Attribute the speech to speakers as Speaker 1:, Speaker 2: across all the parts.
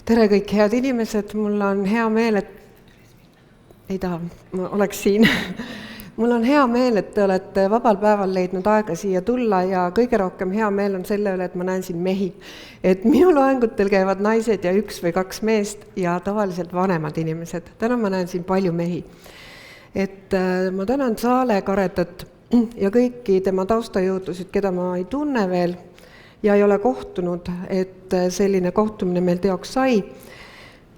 Speaker 1: Tere kõik head inimesed, mul on hea meel, et ma oleks siin. Mul on hea meel, et te olete vabal päeval leidnud aega siia tulla ja kõige rohkem hea meel on selle üle, et ma näen siin mehi. Et minu loengutel käivad naised ja 1 või 2 meest ja tavaliselt vanemad inimesed. Täna ma näen siin palju mehi. Et ma tänan Saale Karedat ja kõiki tema taustajõudusid, keda ma ei tunne veel ja ei ole kohtunud, et selline kohtumine meil teoks sai.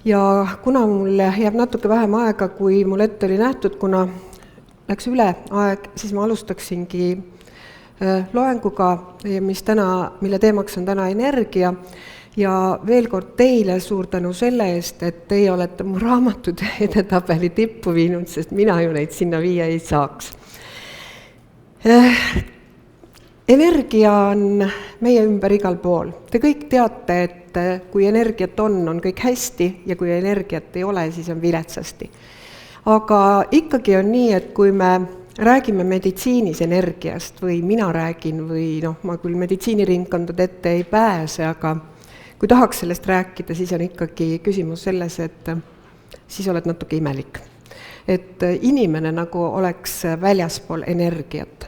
Speaker 1: Ja kuna mul jääb natuke vähem aega, kui mul ette oli nähtud, kuna läks üle aeg, siis ma alustaksingi loenguga, mille teemaks on täna energia. Ja veel kord teile suur tänu selle eest, et teie olete mu raamatud edetabeli tippu viinud, sest mina ju neid sinna viia ei saaks. Energia on meie ümber igal pool. Te kõik teate, et kui energiat on kõik hästi ja kui energiat ei ole, siis on viletsasti. Aga ikkagi on nii, et kui me räägime meditsiinis energiast või mina räägin või ma küll meditsiiniringkondade ette ei pääse, aga kui tahaks sellest rääkida, siis on ikkagi küsimus selles, et siis oled natuke imelik. Et inimene nagu oleks väljaspool energiat.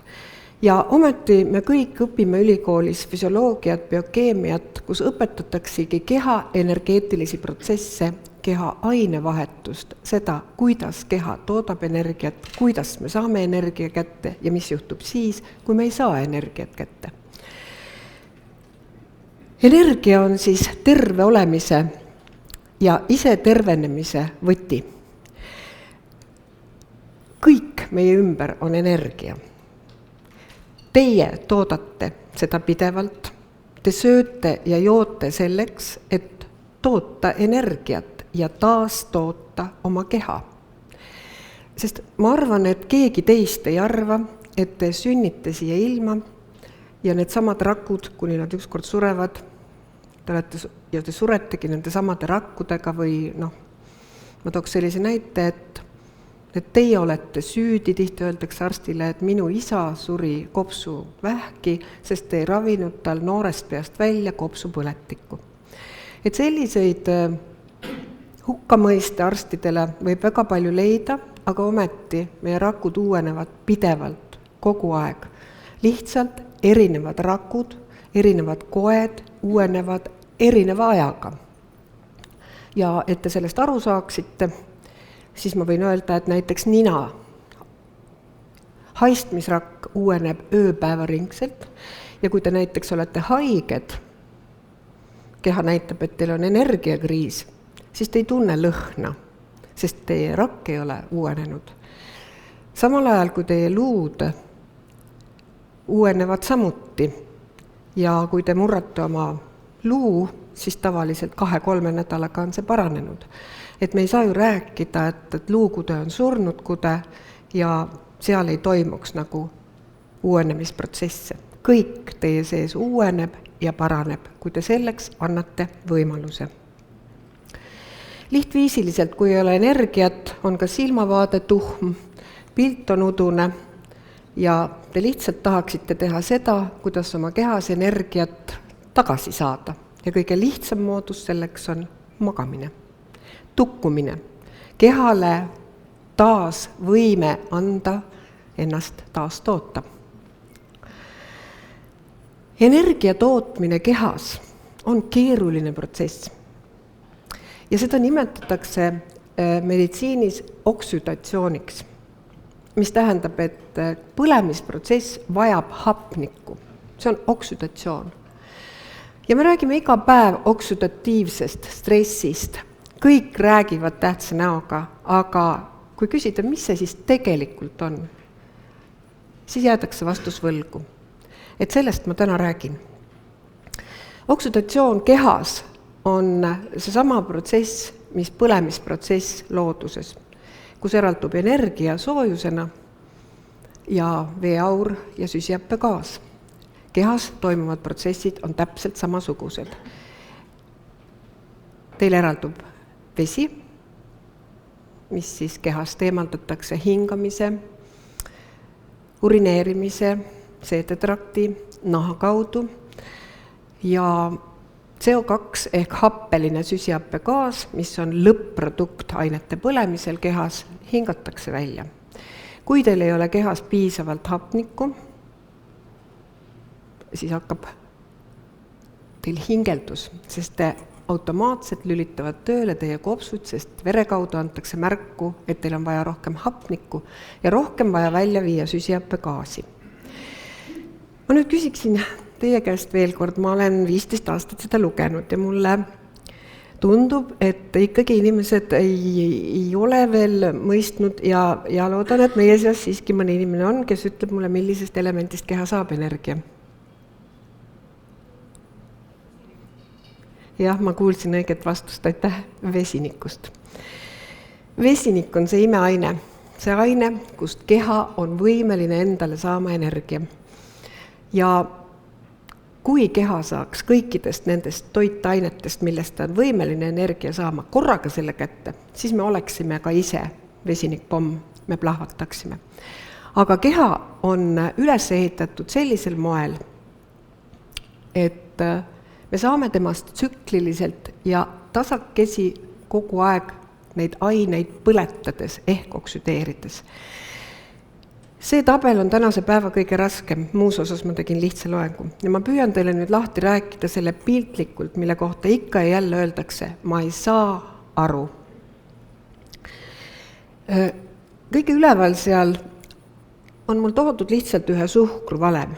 Speaker 1: Ja ometi me kõik õpime ülikoolis füsioloogiat, biokeemiat, kus õpetataksegi keha energeetilisi protsesse, keha ainevahetust, seda, kuidas keha toodab energiat, kuidas me saame energia kätte ja mis juhtub siis, kui me ei saa energiat kätte. Energia on siis terve olemise ja ise tervenemise võti. Kõik meie ümber on energia. Teie toodate seda pidevalt, te sööte ja joote selleks, et toota energiat ja taas toota oma keha. Sest ma arvan, et keegi teist ei arva, et te sünnite siia ilma ja need samad rakud, kuni nad ükskord surevad, te suretegi nende samade rakkudega või ma tooks sellise näite, et teie olete süüdi, tihti öeldakse arstile, et minu isa suri kopsuvähki, sest te ei ravinud tal noorest peast välja kopsupõletikku. Et selliseid hukkamõiste arstidele võib väga palju leida, aga ometi meie rakud uuenevad pidevalt kogu aeg. Lihtsalt erinevad rakud, erinevad koed uuenevad erineva ajaga. Ja et te sellest aru saaksite, siis ma võin öelda, et näiteks nina haistmisrakk uueneb ööpäevaringselt ja kui te näiteks olete haiged, keha näitab, et teil on energiakriis, siis te ei tunne lõhna, sest teie rakk ei ole uuenenud. Samal ajal, kui teie luud uuenevad samuti ja kui te murrate oma luu, siis tavaliselt 2-3 nädalaga on see paranenud. Et me ei saa ju rääkida, et luukude on surnud kude ja seal ei toimuks nagu uuenemisprotsesse. Kõik teie sees uueneb ja paraneb, kui te selleks annate võimaluse. Lihtviisiliselt, kui ei ole energiat, on ka silmavaade tuhm, pilt on udune ja te lihtsalt tahaksite teha seda, kuidas oma kehas energiat tagasi saada. Ja kõige lihtsam moodus selleks on magamine. Tukkumine. Kehale taas võime anda ennast taas toota. Energia tootmine kehas on keeruline protsess. Ja seda nimetatakse meditsiinis oksüdatsiooniks, mis tähendab, et põlemisprotsess vajab hapnikku. See on oksüdatsioon. Ja me räägime iga päev oksüdatiivsest stressist. Kõik räägivad tähtsa näoga, aga kui küsida, mis see siis tegelikult on, siis jäädakse vastus võlgu. Et sellest ma täna räägin. Oksüdatsioon kehas on see sama protsess, mis põlemisprotsess looduses, kus eraldub energia soojusena ja veeaur ja süsihappegaas. Kehas toimuvad protsessid on täpselt samasugused. Teil eraldub vesi, mis siis kehast eemaldatakse hingamise, urineerimise, seedetrakti, naha kaudu ja CO2 ehk happeline süsihappegaas, mis on lõpp-produkt ainete põlemisel kehas, hingatakse välja. Kui teil ei ole kehas piisavalt hapnikku, siis hakkab teil hingeldus, sest te automaatselt lülitavad tööle teie kopsud, sest vere kaudu antakse märku, et teil on vaja rohkem hapnikku ja rohkem vaja välja viia süsihappegaasi. Ma nüüd küsiksin teie käest veel kord, ma olen 15 aastat seda lugenud ja mulle tundub, et ikkagi inimesed ei ole veel mõistnud ja loodan, et meie seas siiski mõni inimene on, kes ütleb mulle, millisest elemendist keha saab energia. Jah, ma kuulsin õiget vastust, aitäh, vesinikust. Vesinik on see imeaine, see aine, kust keha on võimeline endale saama energia. Ja kui keha saaks kõikidest nendest toitainetest, millest ta on võimeline energia saama, korraga selle kätte, siis me oleksime ka ise vesinikpomm, me plahvataksime. Aga keha on üles ehitatud sellisel moel, et me saame temast tsükliliselt ja tasakesi kogu aeg neid aineid põletades ehk oksüdeerides. See tabel on tänase päeva kõige raskem, muus osas ma tegin lihtsa loengu. Ja ma püüan teile nüüd lahti rääkida selle piltlikult, mille kohta ikka ja jälle öeldakse, ma ei saa aru. Kõige üleval seal on mul toodud lihtsalt ühe suhkruvalem.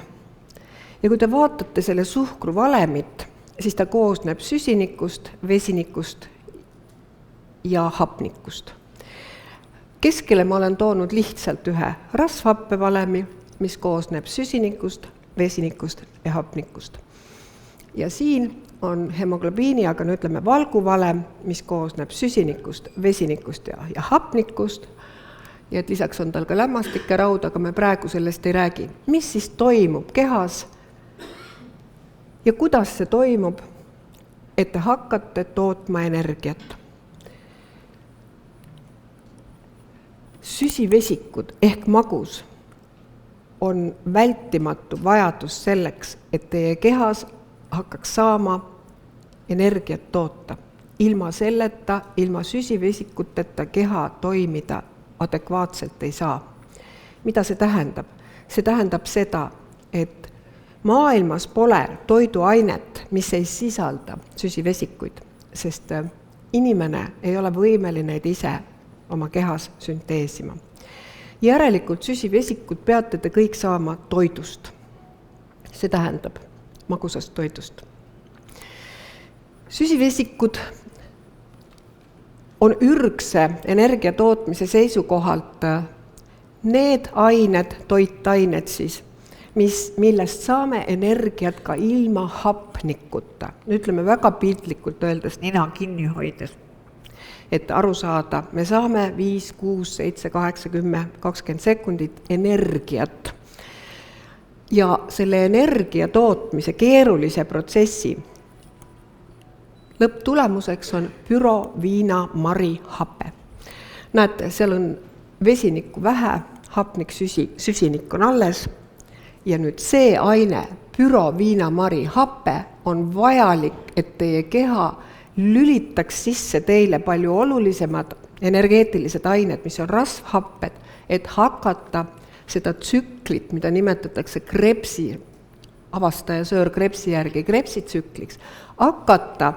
Speaker 1: Ja kui te vaatate selle suhkruvalemit, siis ta koosneb süsinikust, vesinikust ja hapnikust. Keskele ma olen toonud lihtsalt ühe rasvhappevalemi, mis koosneb süsinikust, vesinikust ja hapnikust. Ja siin on hemoglobiini, aga no ütleme valguvalem, mis koosneb süsinikust, vesinikust ja hapnikust. Ja et lisaks on tal ka lämmastik ja raud, aga me praegu sellest ei räägi. Mis siis toimub kehas? Ja kuidas see toimub, et te hakkate tootma energiat? Süsivesikud ehk magus on vältimatu vajadus selleks, et teie kehas hakkaks saama energiat toota. Ilma selleta, ilma süsivesikuteta keha toimida adekvaatselt ei saa. Mida see tähendab? See tähendab seda, et maailmas pole toiduainet, mis ei sisalda süsivesikuid, sest inimene ei ole võimeline neid ise oma kehas sünteesima. Järelikult süsivesikud peate te kõik saama toidust. See tähendab magusast toidust. Süsivesikud on ürgse energia tootmise seisukohalt need ained, toitained siis, millest saame energiat ka ilma hapnikuta. Ütleme väga piltlikult öeldes, nina kinni hoides. Et aru saada, me saame 5, 6, 7, 8, 10, 20 sekundit energiat. Ja selle energia tootmise keerulise protsessi lõpptulemuseks on püroviinamarihape. Näete, seal on vesinikku vähe, hapnik, süsinik on alles. Ja nüüd see aine, püroviinamarihape, on vajalik, et teie keha lülitaks sisse teile palju olulisemad energeetilised ained, mis on rasvhapped, et hakata seda tsüklit, mida nimetatakse Krebsi, avastaja Sir Krebsi järgi Krebsitsükliks, hakata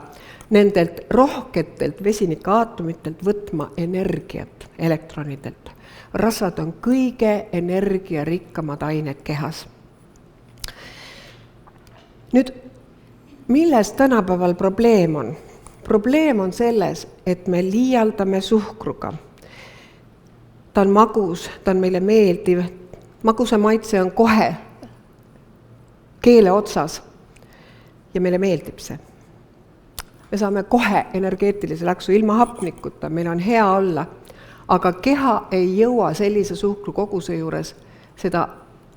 Speaker 1: nendelt rohketelt vesinikaatomitelt võtma energiat elektronidelt. Rasvad on kõige energiarikkamad ained kehas. Nüüd, milles tänapäeval probleem on? Probleem on selles, et me liialdame suhkruga. Ta on magus, ta on meile meeldiv. Magusa maitse on kohe keele otsas ja meile meeldib see. Me saame kohe energeetilise läksu ilma hapnikuta, meil on hea olla, aga keha ei jõua sellise suhkru koguse juures seda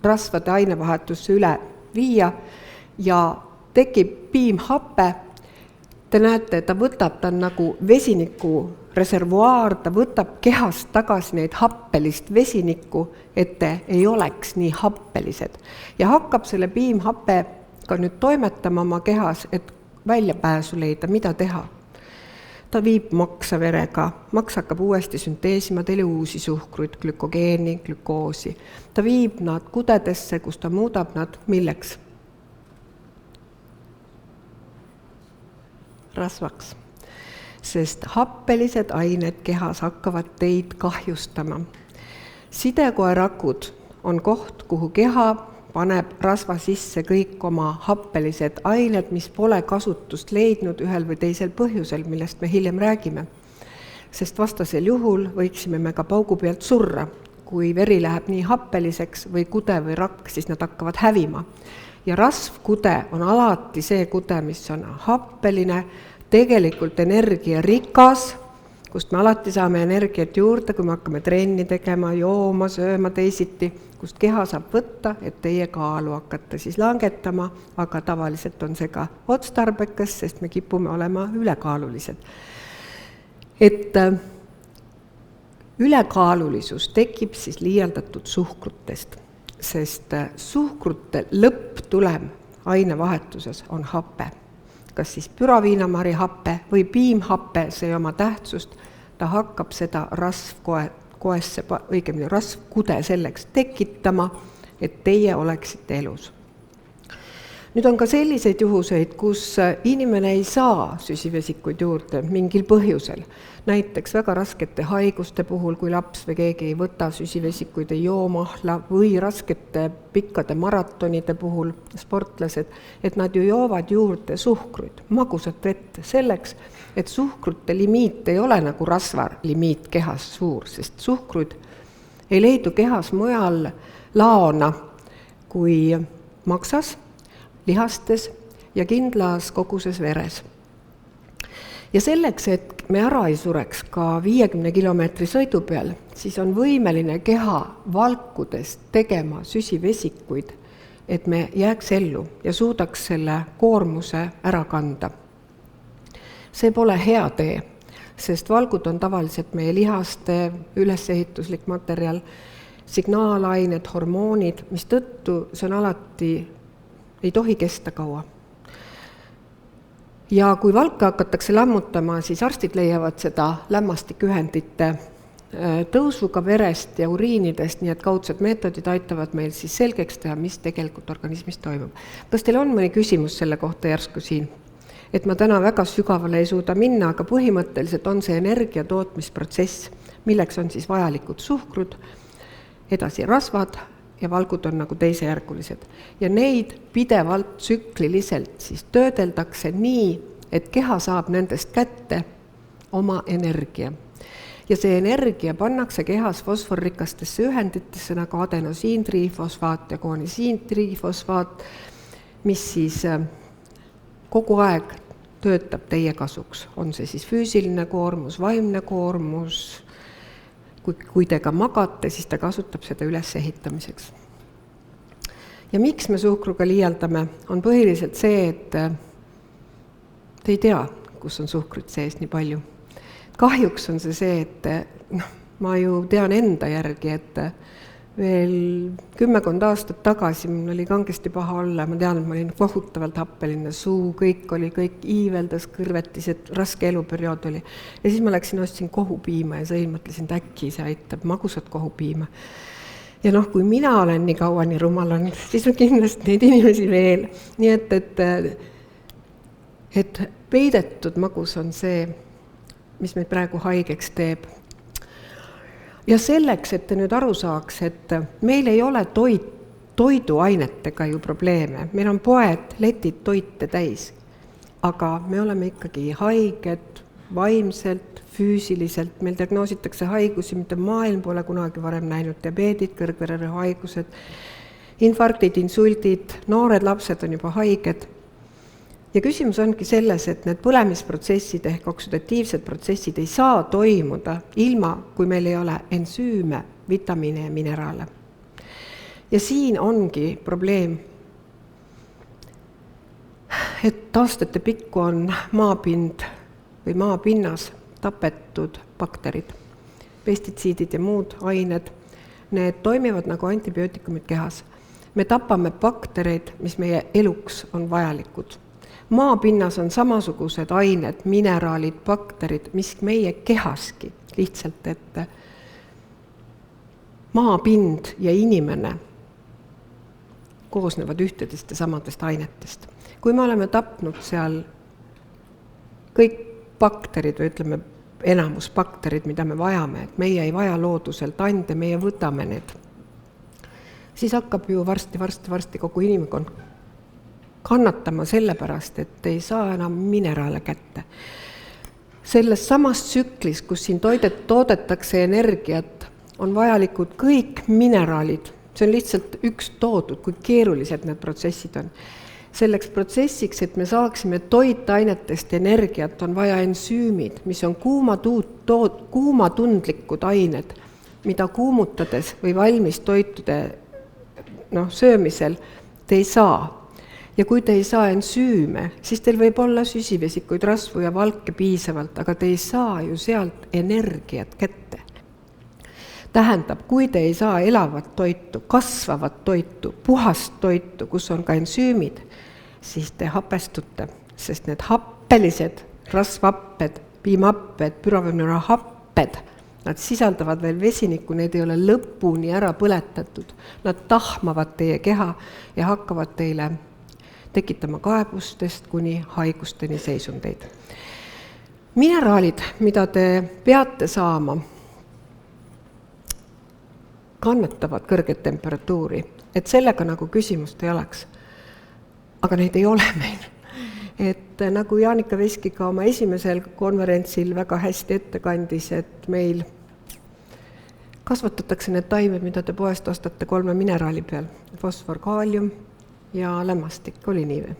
Speaker 1: rasvade ainevahetusse üle viia ja tekib piimhappe. Te näete, ta võtab, ta on nagu vesiniku reservuaar, ta võtab kehast tagasi neid happelist vesinikku, et te ei oleks nii happelised. Ja hakkab selle piimhappega nüüd toimetama oma kehas, et väljapääsu leida, mida teha. Ta viib maksa verega, maks hakkab uuesti sünteesima teile uusi suhkruid, glükogeeni, glükoosi. Ta viib nad kudedesse, kus ta muudab nad milleks? Rasvaks. Sest happelised ained kehas hakkavad teid kahjustama. Sidekoerakud on koht, kuhu keha paneb rasva sisse kõik oma happelised ained, mis pole kasutust leidnud ühel või teisel põhjusel, millest me hiljem räägime. Sest vastasel juhul võiksime me ka paugu pealt surra. Kui veri läheb nii happeliseks või kude või rakk, siis nad hakkavad hävima. Ja rasvkude on alati see kude, mis on happeline, tegelikult energiarikas, kust me alati saame energiat juurde, kui me hakkame trenni tegema, jooma, sööma teisiti, kust keha saab võtta, et teie kaalu hakata siis langetama, aga tavaliselt on see ka otstarbekas, sest me kipume olema ülekaalulised. Et ülekaalulisus tekib siis liialdatud suhkrutest, sest suhkrute lõpptulem ainevahetuses on hape. Kas siis püraviinamari happe või piimhappe, see oma tähtsust, ta hakkab seda rasvkude selleks tekitama, et teie oleksite elus. Nüüd on ka selliseid juhuseid, kus inimene ei saa süsivesikuid juurde mingil põhjusel. Näiteks väga raskete haiguste puhul, kui laps või keegi ei võta süsivesikuid, ei joo mahla või raskete pikkade maratonide puhul sportlased, et nad ju joovad juurde suhkruid, magusat vett selleks, et suhkrute limiit ei ole nagu rasva limiit kehas suur, sest suhkruid ei leidu kehas mujal laona kui maksas, lihastes ja kindlas koguses veres. Ja selleks, et me ära ei sureks ka 50 kilomeetri sõidu peal, siis on võimeline keha valkudes tegema süsivesikuid, et me jääks ellu ja suudaks selle koormuse ära kanda. See pole hea tee, sest valgud on tavaliselt meie lihaste ülesehituslik materjal, signaalained, hormoonid, mis tõttu see on alati ei tohi kesta kaua. Ja kui valke hakatakse lammutama, siis arstid leiavad seda lämmastikühendite tõusuga verest ja uriinidest, nii et kaudsed meetodid aitavad meil siis selgeks teha, mis tegelikult organismis toimub. Kas teil on mõni küsimus selle kohta järsku siin? Et ma täna väga sügavale ei suuda minna, aga põhimõtteliselt on see energia tootmisprotsess, milleks on siis vajalikud suhkrud, edasi rasvad, ja valgud on nagu teisejärgulised. Ja neid pidevalt tsükliliselt siis töödeldakse nii, et keha saab nendest kätte oma energia. Ja see energia pannakse kehas fosforrikastesse ühenditesse nagu adenosiin-trifosfaat ja koonisiin-trifosfaat, mis siis kogu aeg töötab teie kasuks. On see siis füüsiline koormus, vaimne koormus, kui te ka magate, siis ta kasutab seda ülesehitamiseks. Ja miks me suhkruga liialdame, on põhiliselt see, et te ei tea, kus on suhkrut sees nii palju. Kahjuks on see, et ma ju tean enda järgi, et veel 10 aastat tagasi mul oli kangesti paha olla, ma tean, et ma olin kohutavalt happeline, suu, kõik iiveldas, kõrvetised, raske eluperiood oli. Ja siis ma läksin, ostsin kohupiima ja sõin, mõtlesin, et äkki see aitab magusat kohupiima. Ja kui mina olen nii kaua nii rumal olnud, siis on kindlasti neid inimesi veel. Nii et peidetud magus on see, mis meid praegu haigeks teeb. Ja selleks, et te nüüd aru saaks, et meil ei ole toiduainetega ju probleeme. Meil on poed, letid, toite täis. Aga me oleme ikkagi haiged, vaimselt, füüsiliselt. Meil diagnoositakse haigusi, mida maailm pole kunagi varem näinud. Diabeedid, kõrgvererõhuhaigused, infarktid, insultid, noored lapsed on juba haiged. Ja küsimus ongi selles, et need põlemisprotsessid ehk oksüdatiivsed protsessid ei saa toimuda ilma, kui meil ei ole ensüüme, vitamiine ja mineraale. Ja siin ongi probleem, et aastate pikku on maapind või maapinnas tapetud bakterid, pestitsiidid ja muud ained. Need toimivad nagu antibiootikumid kehas. Me tapame baktereid, mis meie eluks on vajalikud. Maapinnas on samasugused ained, mineraalid, bakterid, mis meie kehaski, lihtsalt, et maapind ja inimene koosnevad ühtedest ja samadest ainetest. Kui me oleme tapnud seal kõik bakterid või ütleme enamus bakterid, mida me vajame, et meie ei vaja looduselt ande, meie võtame need, siis hakkab ju varsti kogu inimkond kannatama sellepärast, et ei saa enam mineraale kätte. Selles samas tsüklis, kus siin toodetakse energiat, on vajalikud kõik mineraalid. See on lihtsalt üks toodud, kui keerulised need protsessid on. Selleks protsessiks, et me saaksime toitainetest energiat, on vaja ensüümid, mis on kuumatundlikud ained, mida kuumutades või valmis toitude söömisel te ei saa. Ja kui te ei saa ensüüme, siis teil võib olla süsivesikuid, rasvu ja valke piisavalt, aga te ei saa ju sealt energiat kätte. Tähendab, kui te ei saa elavat toitu, kasvavat toitu, puhast toitu, kus on ka ensüümid, siis te hapestute, sest need happelised rasvhapped, piimhapped, pürofenolahapped, nad sisaldavad veel vesinikku, need ei ole lõpuni ära põletatud. Nad tahmavad teie keha ja hakkavad teile tekitama kaebustest kuni haigusteni seisundeid. Mineraalid, mida te peate saama, kannatavad kõrget temperatuuri, et sellega nagu küsimust ei oleks. Aga neid ei ole meil. Et nagu Jaanika Veski ka oma esimesel konverentsil väga hästi ette kandis, et meil kasvatatakse need taimed, mida te poest ostate 3 mineraali peal. Fosfor, kaalium ja lämmastik, oli nii või?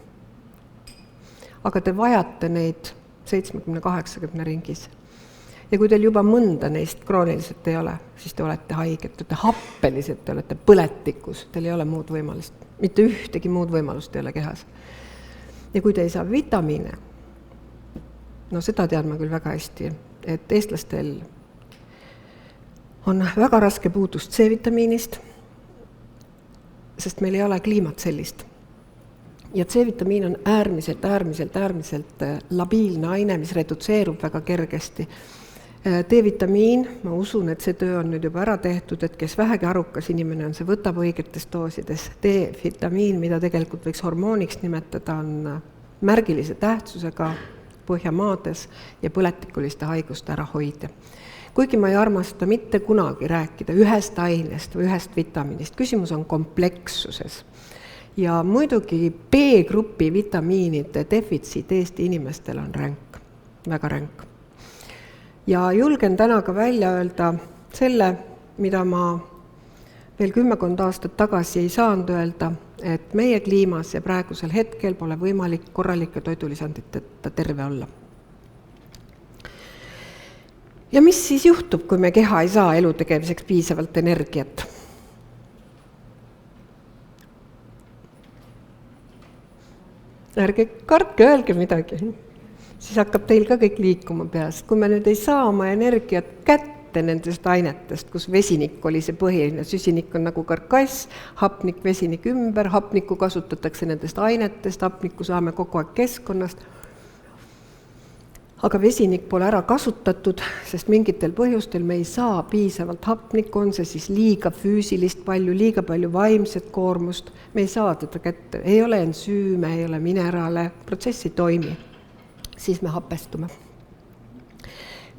Speaker 1: Aga te vajate neid 70-80 ringis. Ja kui teil juba mõnda neist krooniliselt ei ole, siis te olete haiged, te olete happelised, te olete põletikus, teil ei ole muud võimalust. Mitte ühtegi muud võimalust ei ole kehas. Ja kui te ei saa vitamiine, seda tean ma küll väga hästi, et eestlastel on väga raske puudust C-vitamiinist, sest meil ei ole kliimat sellist. Ja C-vitamiin on äärmiselt labiilne aine, mis redutseerub väga kergesti. D-vitamiin, ma usun, et see töö on nüüd juba ära tehtud, et kes vähegi arukas inimene on, see võtab õigetes doosides. D-vitamiin, mida tegelikult võiks hormooniks nimetada, on märgilise tähtsusega Põhjamaades ja põletikuliste haiguste ära hoida. Kuigi ma ei armasta mitte kunagi rääkida ühest ainest või ühest vitamiinist, küsimus on komplekssuses. Ja muidugi B-grupi vitamiinide defitsiit Eesti inimestel on ränk, väga ränk. Ja julgen täna ka välja öelda selle, mida ma veel 10 aastat tagasi ei saanud öelda, et meie kliimas ja praegusel hetkel pole võimalik korralike toidulisanditeta terve olla. Ja mis siis juhtub, kui me keha ei saa elu tegemiseks piisavalt energiat? Ärge kartke, öelge midagi. Siis hakkab teil ka kõik liikuma peas. Kui me nüüd ei saa oma energiat kätte nendest ainetest, kus vesinik oli see põhiline, süsinik on nagu karkass, hapnik, vesinik ümber, hapnikku kasutatakse nendest ainetest, hapnikku saame kogu aeg keskkonnast. Aga vesinik pole ära kasutatud, sest mingitel põhjustel me ei saa piisavalt hapnikku, on see siis liiga füüsilist palju, liiga palju vaimset koormust, me ei saa teda kätte, ei ole ensüüme, ei ole mineraale, protsess ei toimi. Siis me hapestume.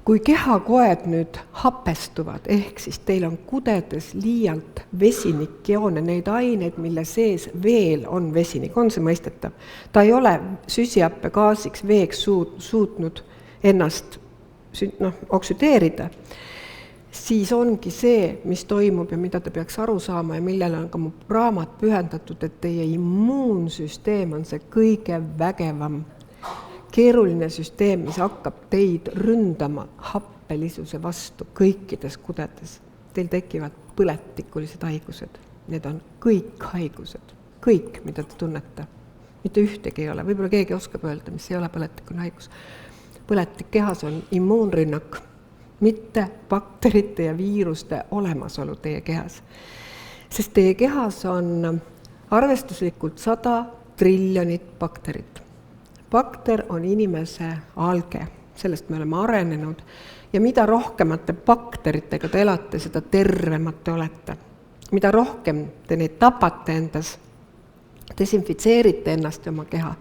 Speaker 1: Kui kehakoed nüüd hapestuvad, ehk siis teil on kudedes liialt vesinikjoone, neid aineid, mille sees veel on vesinik, on see mõistetav. Ta ei ole süsihappegaasiks veeks suutnud ennast oksüdeerida, siis ongi see, mis toimub ja mida te peaks aru saama ja millele on ka mu raamat pühendatud, et teie immuunsüsteem on see kõige vägevam keeruline süsteem, mis hakkab teid ründama happelisuse vastu kõikides kudedes. Teil tekivad põletikulised haigused. Need on kõik haigused. Kõik, mida te tunnete. Mitte ühtegi ei ole. Võib-olla keegi oskab öelda, mis ei ole põletikune haigus. Põletik kehas on immuunrünnak, mitte bakterite ja viiruste olemasolu teie kehas. Sest teie kehas on arvestuslikult 100 triljonit bakterit. Bakter on inimese alge, sellest me oleme arenenud ja mida rohkemate bakteritega te elate, seda tervemad te olete. Mida rohkem te neid tapate endas, desinfitseerite ennast ja oma keha,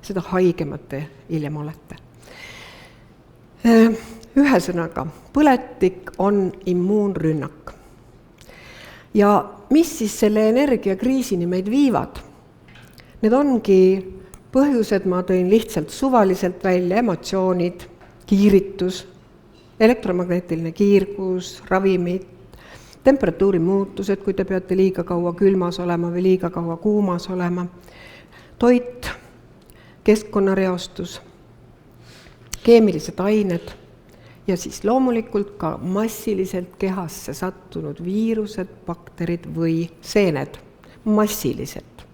Speaker 1: seda haigemad te hiljem olete. Ühesõnaga, põletik on immuunrünnak. Ja mis siis selle energiakriisini meid viivad? Need ongi põhjused, ma tõin lihtsalt suvaliselt välja, emotsioonid, kiiritus, elektromagnetiline kiirgus, ravimid, temperatuuri muutused, kui te peate liiga kaua külmas olema või liiga kaua kuumas olema, toit, keskkonnareostus, keemilised ained ja siis loomulikult ka massiliselt kehasse sattunud viirused, bakterid või seened, massiliselt.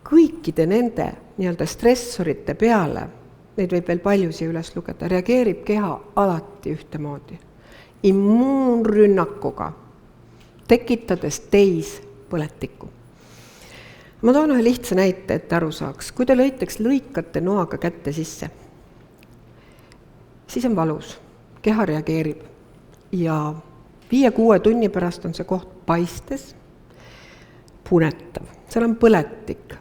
Speaker 1: Kõikide nende nii-öelda stressorite peale, neid võib veel palju siia üles lugeda, reageerib keha alati ühtemoodi. Immuunrünnakuga, tekitades põletikku. Ma toon ühe lihtsa näite, et aru saaks. Kui te lõikate noaga kätte sisse, siis on valus, keha reageerib ja 5-6 tunni pärast on see koht paistes, punetav. Seal on põletik,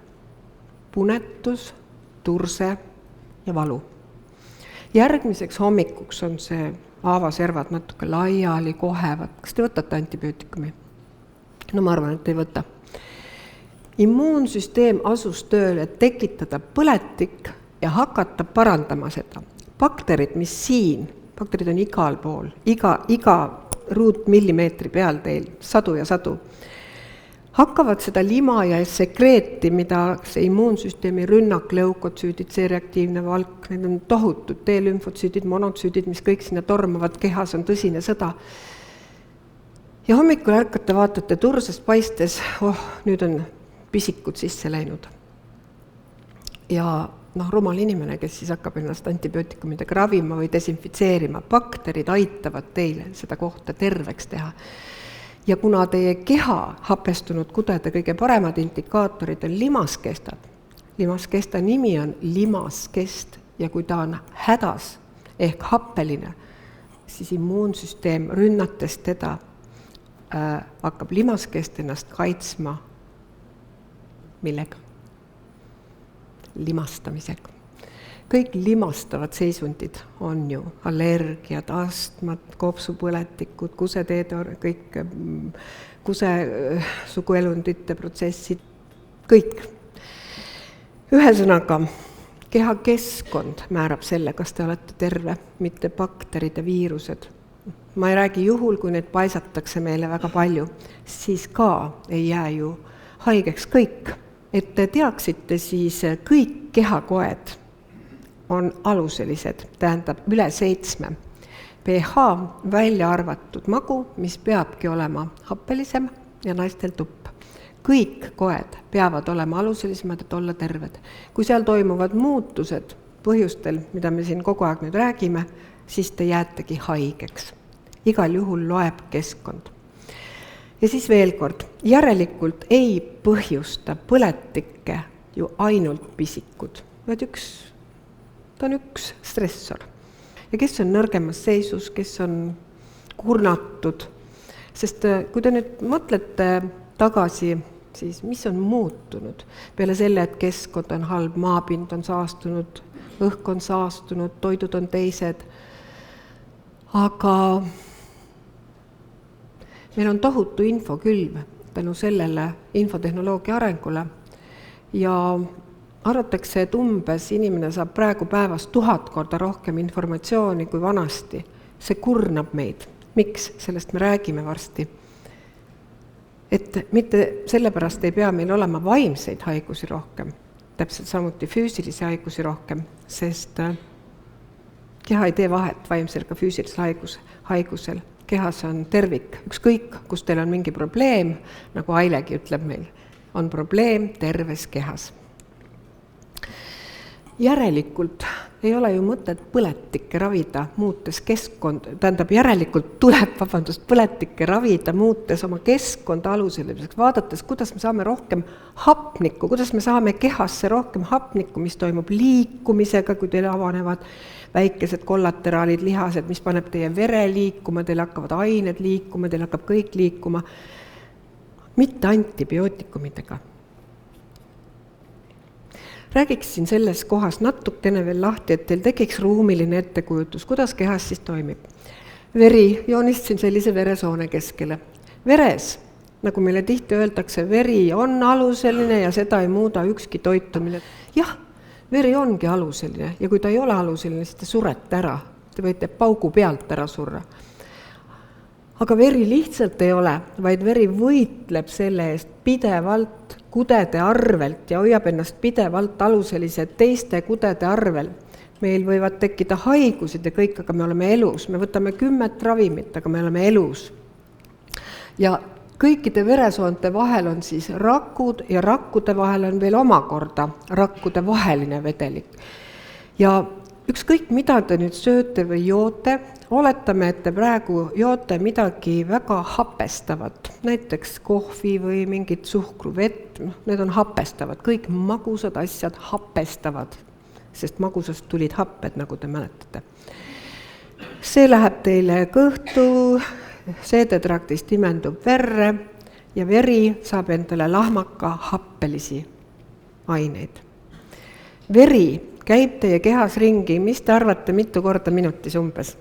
Speaker 1: punetus, turse ja valu. Järgmiseks hommikuks on see haavaservad natuke laiali, kohevad. Kas te võtate antibiootikumi? No ma arvan, et ei võta. Immuunsüsteem asus tööle, et tekitada põletik ja hakata parandama seda. Bakterid, mis siin, bakterid on igal pool, iga ruutmillimeetri peal teil, sadu ja sadu, hakkavad seda lima ja sekreeti, mida see immuunsüsteemi rünnak, leukotsüüdid, C-reaktiivne valk, need on tohutud T-lümfotsüüdid, monotsüüdid, mis kõik sinna tormavad, kehas on tõsine sõda. Ja hommikul ärkate, vaatate tursest paistes, nüüd on pisikud sisse läinud. Ja rumal inimene, kes siis hakkab ennast antibiootikumidega ravima või desinfitseerima, bakterid aitavad teile seda kohta terveks teha. Ja kuna teie keha hapestunud kudede kõige paremad indikaatorid on limaskestad, limaskesta nimi on limaskest ja kui ta on hädas ehk happeline, siis immuunsüsteem rünnates teda hakkab limaskest ennast kaitsma millega? Limastamisega. Kõik limastavad seisundid on ju allergiad, astmad, kopsupõletikud, kõik kusesuguelundite protsessid, kõik. Ühesõnaga, kehakeskkond määrab selle, kas te olete terve, mitte bakterid ja viirused. Ma ei räägi juhul, kui need paisatakse meile väga palju, siis ka ei jää ju haigeks kõik. Et te teaksite, siis kõik kehakoed on aluselised, tähendab üle 7 pH välja arvatud magu, mis peabki olema happelisem ja naistel tupp. Kõik koed peavad olema aluselisemad, et olla terved. Kui seal toimuvad muutused põhjustel, mida me siin kogu aeg nüüd räägime, siis te jäätegi haigeks. Igal juhul loeb keskkond. Ja siis veel kord, järelikult ei põhjusta põletikke ju ainult pisikud, vaid ta on üks stressor. Ja kes on nõrgemas seisus, kes on kurnatud, sest kui te nüüd mõtlete tagasi, siis mis on muutunud? Peale selle, et keskkond on halb, maapind on saastunud, õhk on saastunud, toidud on teised, aga meil on tohutu infokülv tänu sellele infotehnoloogia arengule ja arvatakse, et umbes inimene saab praegu päevas 1000 korda rohkem informatsiooni kui vanasti. See kurnab meid. Miks? Sellest me räägime varsti. Et mitte sellepärast ei pea meil olema vaimseid haigusi rohkem, täpselt samuti füüsilisi haigusi rohkem, sest keha ei tee vahet vaimsel ka füüsilisel haigusel. Kehas on tervik, ükskõik, kus teil on mingi probleem, nagu Ailegi ütleb meil, on probleem terves kehas. Järelikult ei ole ju mõtet põletikke ravida, muutes keskkond, tähendab järelikult tuleb, põletikke ravida, muutes oma keskkonda aluselliseks, vaadates, kuidas me saame rohkem hapnikku, kuidas me saame kehasse rohkem hapnikku, mis toimub liikumisega, kui teil avanevad väikesed kollateraalid, lihased, mis paneb teie vere liikuma, teil hakkavad ained liikuma, teil hakkab kõik liikuma, mitte antibiootikumidega. Räägiksin selles kohas natukene veel lahti, et teil tekiks ruumiline ettekujutus, kuidas kehas siis toimib. Veri, joonistasin sellise veresoone keskele. Veres, nagu meile tihti öeldakse, veri on aluseline ja seda ei muuda ükski toitumine. Jah, veri ongi aluseline ja kui ta ei ole aluseline, siis te surete ära. Te võite paugu pealt ära surra. Aga veri lihtsalt ei ole, vaid veri võitleb selle eest pidevalt kudede arvelt ja hoiab ennast pidevalt aluselise teiste kudede arvel. Meil võivad tekkida haigused ja kõik, aga me oleme elus. Me võtame 10 ravimit, aga me oleme elus. Ja kõikide veresoonte vahel on siis rakud ja rakkude vahel on veel omakorda rakkude vaheline vedelik. Ja ükskõik, mida te nüüd sööte või joote, oletame, et te praegu joote midagi väga hapestavat, näiteks kohvi või mingit suhkruvett, need on hapestavad, kõik magusad asjad hapestavad, sest magusast tulid happed, nagu te mäletate. See läheb teile kõhtu, seedetraktist imendub verre ja veri saab endale lahmaka happelisi aineid. Veri käib teie kehas ringi, mis te arvate, mitu korda minutis umbes?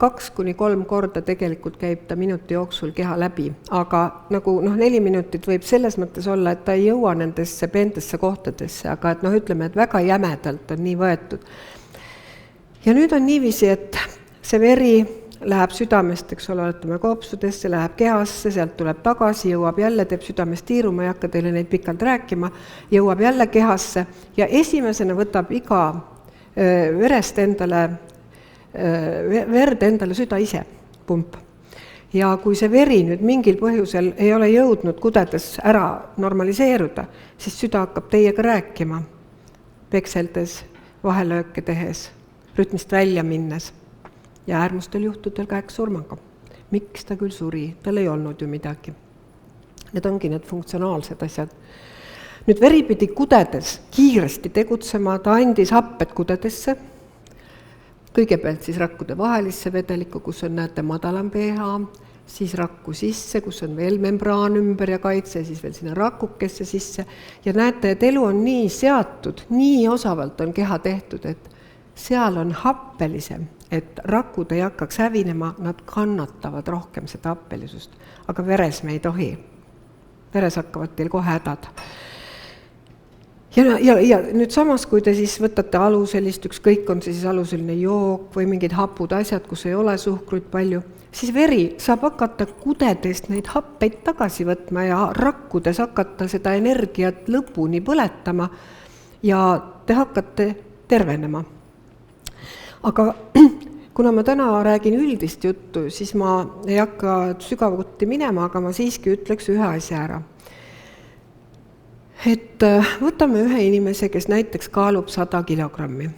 Speaker 1: 2-3 korda tegelikult käib ta minuti jooksul keha läbi, aga nagu 4 minutit võib selles mõttes olla, et ta ei jõua nendesse peentesse kohtadesse, aga et ütleme, et väga jämedalt on nii võetud. Ja nüüd on niiviisi, et see veri läheb südamest, eks ole, oletame kopsudesse, läheb kehasse, sealt tuleb tagasi, jõuab jälle, teeb südamest tiiru, ma ei hakka teile neid pikalt rääkima, jõuab jälle kehasse ja esimesena võtab iga verest endale verd endale süda ise, pump. Ja kui see veri nüüd mingil põhjusel ei ole jõudnud kudedes ära normaliseeruda, siis süda hakkab teiega rääkima, pekseldes, vahelööke tehes, rütmist välja minnes ja äärmustel juhtudel ka surmaga. Miks ta küll suri? Tal ei olnud ju midagi. Need ongi need funktsionaalsed asjad. Nüüd veri pidi kudedes kiiresti tegutsema, ta andis happed kudedesse, kõigepealt siis rakkude vahelisse vedelikku, kus on, näete, madalam pH, siis rakku sisse, kus on veel membraan ümber ja kaitse, siis veel sinna rakukesse sisse. Ja näete, et elu on nii seatud, nii osavalt on keha tehtud, et seal on happelisem, et rakud ei hakkaks hävinema, nad kannatavad rohkem seda happelisust. Aga veres me ei tohi. Veres hakkavad teil kohe hädad. Ja nüüd samas, kui te siis võtate aluselist, ükskõik on see siis aluseline jook või mingid hapud asjad, kus ei ole suhkruid palju, siis veri saab hakata kudedest neid happeid tagasi võtma ja rakkudes hakata seda energiat lõpuni põletama ja te hakkate tervenema. Aga kuna ma täna räägin üldist juttu, siis ma ei hakka sügavuti minema, aga ma siiski ütleks ühe asja ära. Et võtame ühe inimese, kes näiteks kaalub 100 kilogrammi.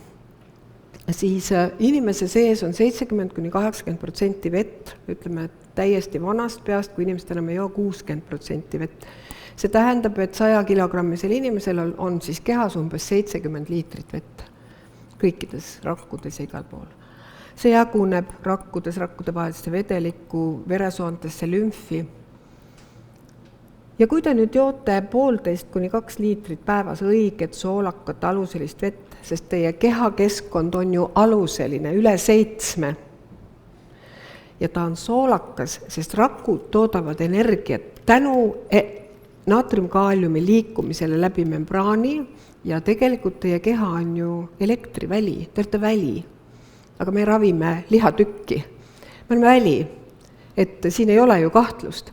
Speaker 1: Siis inimese sees on 70-80% vett, ütleme, et täiesti vanast peast, kui inimesed enam ei joo 60% vett. See tähendab, et 100 kilogrammisel inimesel on siis kehas umbes 70 liitrit vett. Kõikides rakkudes ja igal pool. See jaguneb rakkudes, rakkude vahelisse vedelikku, veresoontesse lümfi. Ja kui te nüüd joote 1,5–2 liitrit päevas õiget soolakat aluselist vett, sest teie kehakeskkond on ju aluseline, üle 7. Ja ta on soolakas, sest rakud toodavad energiat tänu naatriumkaaliumi liikumisele läbi membraani ja tegelikult teie keha on ju elektriväli, te olete väli. Aga me ravime lihatükki. Me oleme väli, et siin ei ole ju kahtlust.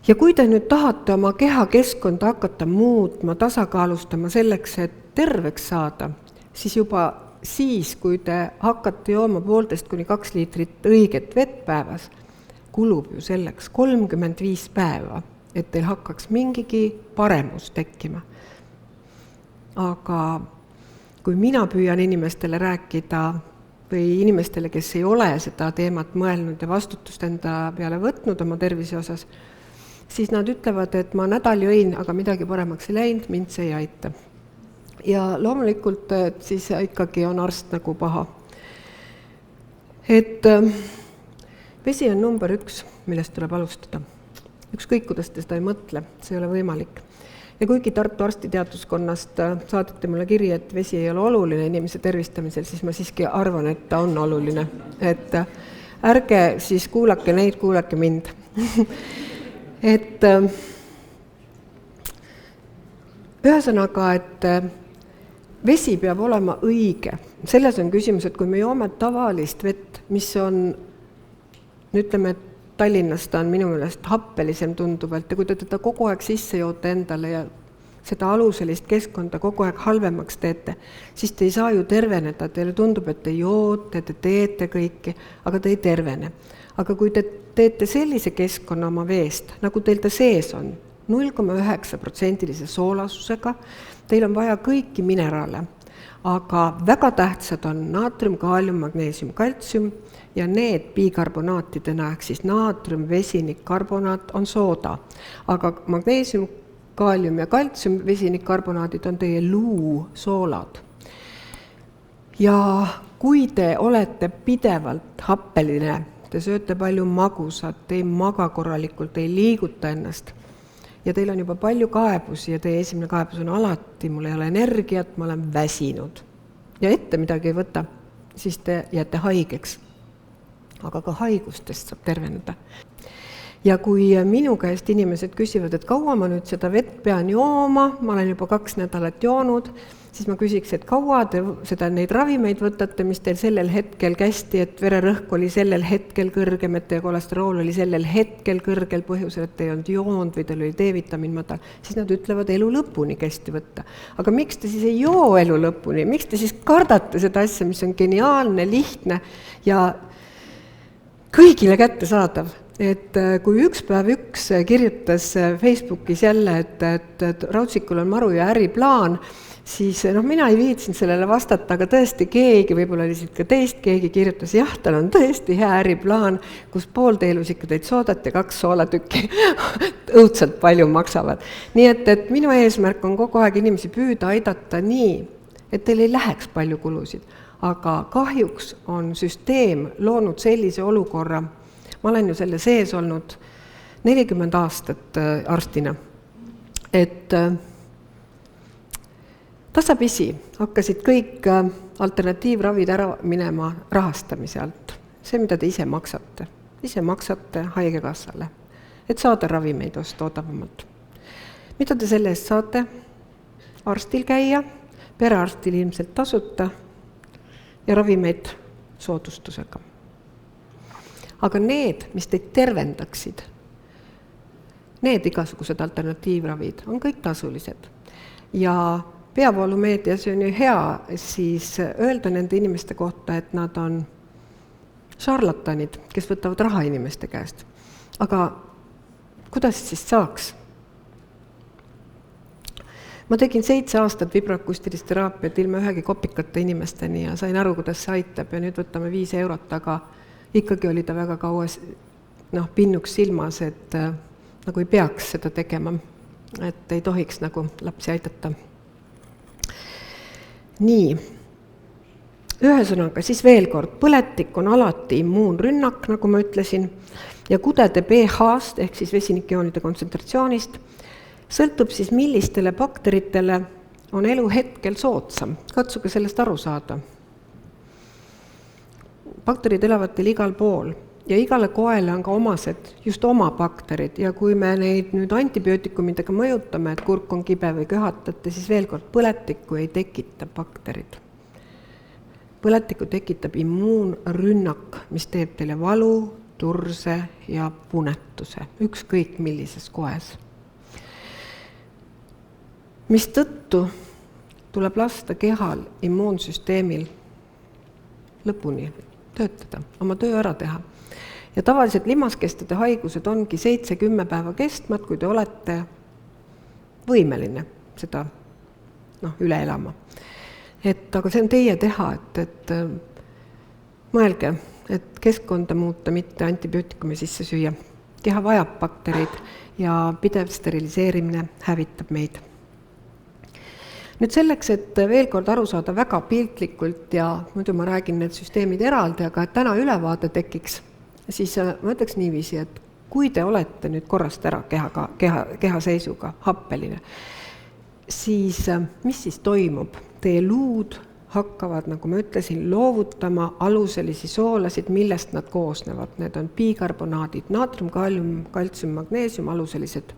Speaker 1: Ja kui te nüüd tahate oma kehakeskkonda hakata muutma, tasakaalustama selleks, et terveks saada, siis juba siis, kui te hakkate jooma 1,5–2 liitrit õiget vett päevas, kulub ju selleks 35 päeva, et teil hakkaks mingigi paremus tekkima. Aga kui mina püüan inimestele rääkida või inimestele, kes ei ole seda teemat mõelnud ja vastutust enda peale võtnud oma tervise osas, siis nad ütlevad, et ma nädal jõin, aga midagi paremaks ei läinud, mind see ei aita. Ja loomulikult siis ikkagi on arst nagu paha. Et vesi on number 1, millest tuleb alustada. Ükskõik, kuidas te seda ei mõtle, see ei ole võimalik. Ja kuigi Tartu arstiteaduskonnast saadeti mulle kiri, et vesi ei ole oluline inimese tervistamisel, siis ma siiski arvan, et ta on oluline. Et ärge siis kuulake neid, kuulake mind. Et ühesõnaga, et vesi peab olema õige. Selles on küsimus, et kui me joome tavalist vett, mis on, ütleme, et Tallinnas ta on minu meelest happelisem tunduvalt ja kui te teda kogu aeg sisse joote endale ja seda aluselist keskkonda kogu aeg halvemaks teete, siis te ei saa ju terveneda. Teile tundub, et te joote, te teete kõiki, aga te ei tervene. Aga kui te teete sellise keskkonna oma veest, nagu teil ta sees on, 0,9% soolasusega, teil on vaja kõiki mineraale, aga väga tähtsad on naatrium, kaalium, magneesium, kaltsium ja need bikarbonaatidena ehk siis naatrium, vesinik, karbonaat on sooda. Aga magneesium, kaalium ja kaltsium, vesinik, karbonaadid on teie luusoolad. Ja kui te olete pidevalt happeline, te sööte palju magusat, ei maga korralikult, ei liiguta ennast ja teil on juba palju kaebusi ja teie esimene kaebus on alati, mul ei ole energiat, ma olen väsinud ja ette midagi ei võta, siis te jääte haigeks. Aga ka haigustest saab terveneda. Ja kui minu käest inimesed küsivad, et kaua ma nüüd seda vett pean jooma, ma olen juba 2 nädalat joonud, siis ma küsiks, et kaua te neid ravimeid võtate, mis teil sellel hetkel kästi, et vererõhk oli sellel hetkel kõrgem, et teie kolesterool oli sellel hetkel kõrgel põhjusel, et te ei olnud joonud või teil oli D-vitamiin madal, siis nad ütlevad elu lõpuni kästi võtta. Aga miks te siis ei joo elu lõpuni? Miks te siis kardate seda asja, mis on geniaalne, lihtne ja kõigile kätte saadav? Et kui üks päev üks kirjutas Facebookis jälle, et Raudsikul on maru ja äriplaan, siis mina ei viitsinud sellele vastata, aga tõesti keegi, võib-olla oli siit ka teist, keegi kirjutas, jah, tal on tõesti hea äriplaan, kus pool teelusikatäit soodat ja 2 soolatükki õudselt palju maksavad. Nii et minu eesmärk on kogu aeg inimesi püüda aidata nii, et teil ei läheks palju kulusid, aga kahjuks on süsteem loonud sellise olukorra, ma olen ju selle sees olnud 40 aastat arstina, et tasapisi hakkasid kõik alternatiivravid ära minema rahastamise alt. See, mida te ise maksate haigekassale, et saada ravimeid osta odavamalt. Mida te selle eest saate? Arstil käia, perearstil ilmselt tasuta ja ravimeid soodustusega. Aga need, mis teid tervendaksid, need igasugused alternatiivravid on kõik tasulised. Ja peavoolumeedias on ju hea siis öelda nende inimeste kohta, et nad on šarlatanid, kes võtavad raha inimeste käest. Aga kuidas siis saaks? Ma tegin 7 aastat vibroakustilist teraapiat ilma ühegi kopikata inimesteni ja sain aru, kuidas see aitab ja nüüd võtame 5 eurot, aga ikkagi oli ta väga kaua pinnuks silmas, et nagu ei peaks seda tegema, et ei tohiks nagu lapsi aidata. Nii, ühesõnaga siis veel kord, põletik on alati immuunrünnak, nagu ma ütlesin, ja kudede pH-st ehk siis vesinikjoonide kontsentratsioonist sõltub siis millistele bakteritele on elu hetkel soodsam. Katsuge sellest aru saada. Bakterid elavad teil igal pool ja igale koele on ka omased, just oma bakterid ja kui me neid nüüd antibiootikumidega mõjutame, et kurk on kibe või köhatate, siis veel kord põletikku ei tekita bakterid. Põletikku tekitab immuunrünnak, mis teeb teile valu, turse ja punetuse, ükskõik millises koes. Mis tõttu tuleb lasta kehal immuunsüsteemil lõpuni töötada, oma töö ära teha. Ja tavaliselt limaskestade haigused ongi 7-10 päeva kestmad, kui te olete võimeline seda üle elama. Et aga see on teie teha, et mõelge, et keskkonda muuta, mitte antibiootikumi sisse süüa. Keha vajab baktereid ja pidev steriliseerimine hävitab meid. Nüüd selleks, et veel kord aru saada väga piltlikult ja muidu ma räägin need süsteemid eraldi, aga et täna ülevaade tekiks, siis ma ütleks niiviisi, et kui te olete nüüd korrast ära keha seisuga happeline, siis mis siis toimub? Teie luud hakkavad, nagu ma ütlesin, loovutama aluselisi soolasid, millest nad koosnevad. Need on bikarbonaadid, naatrium, kaalium, kaltsium, magneesium, aluselised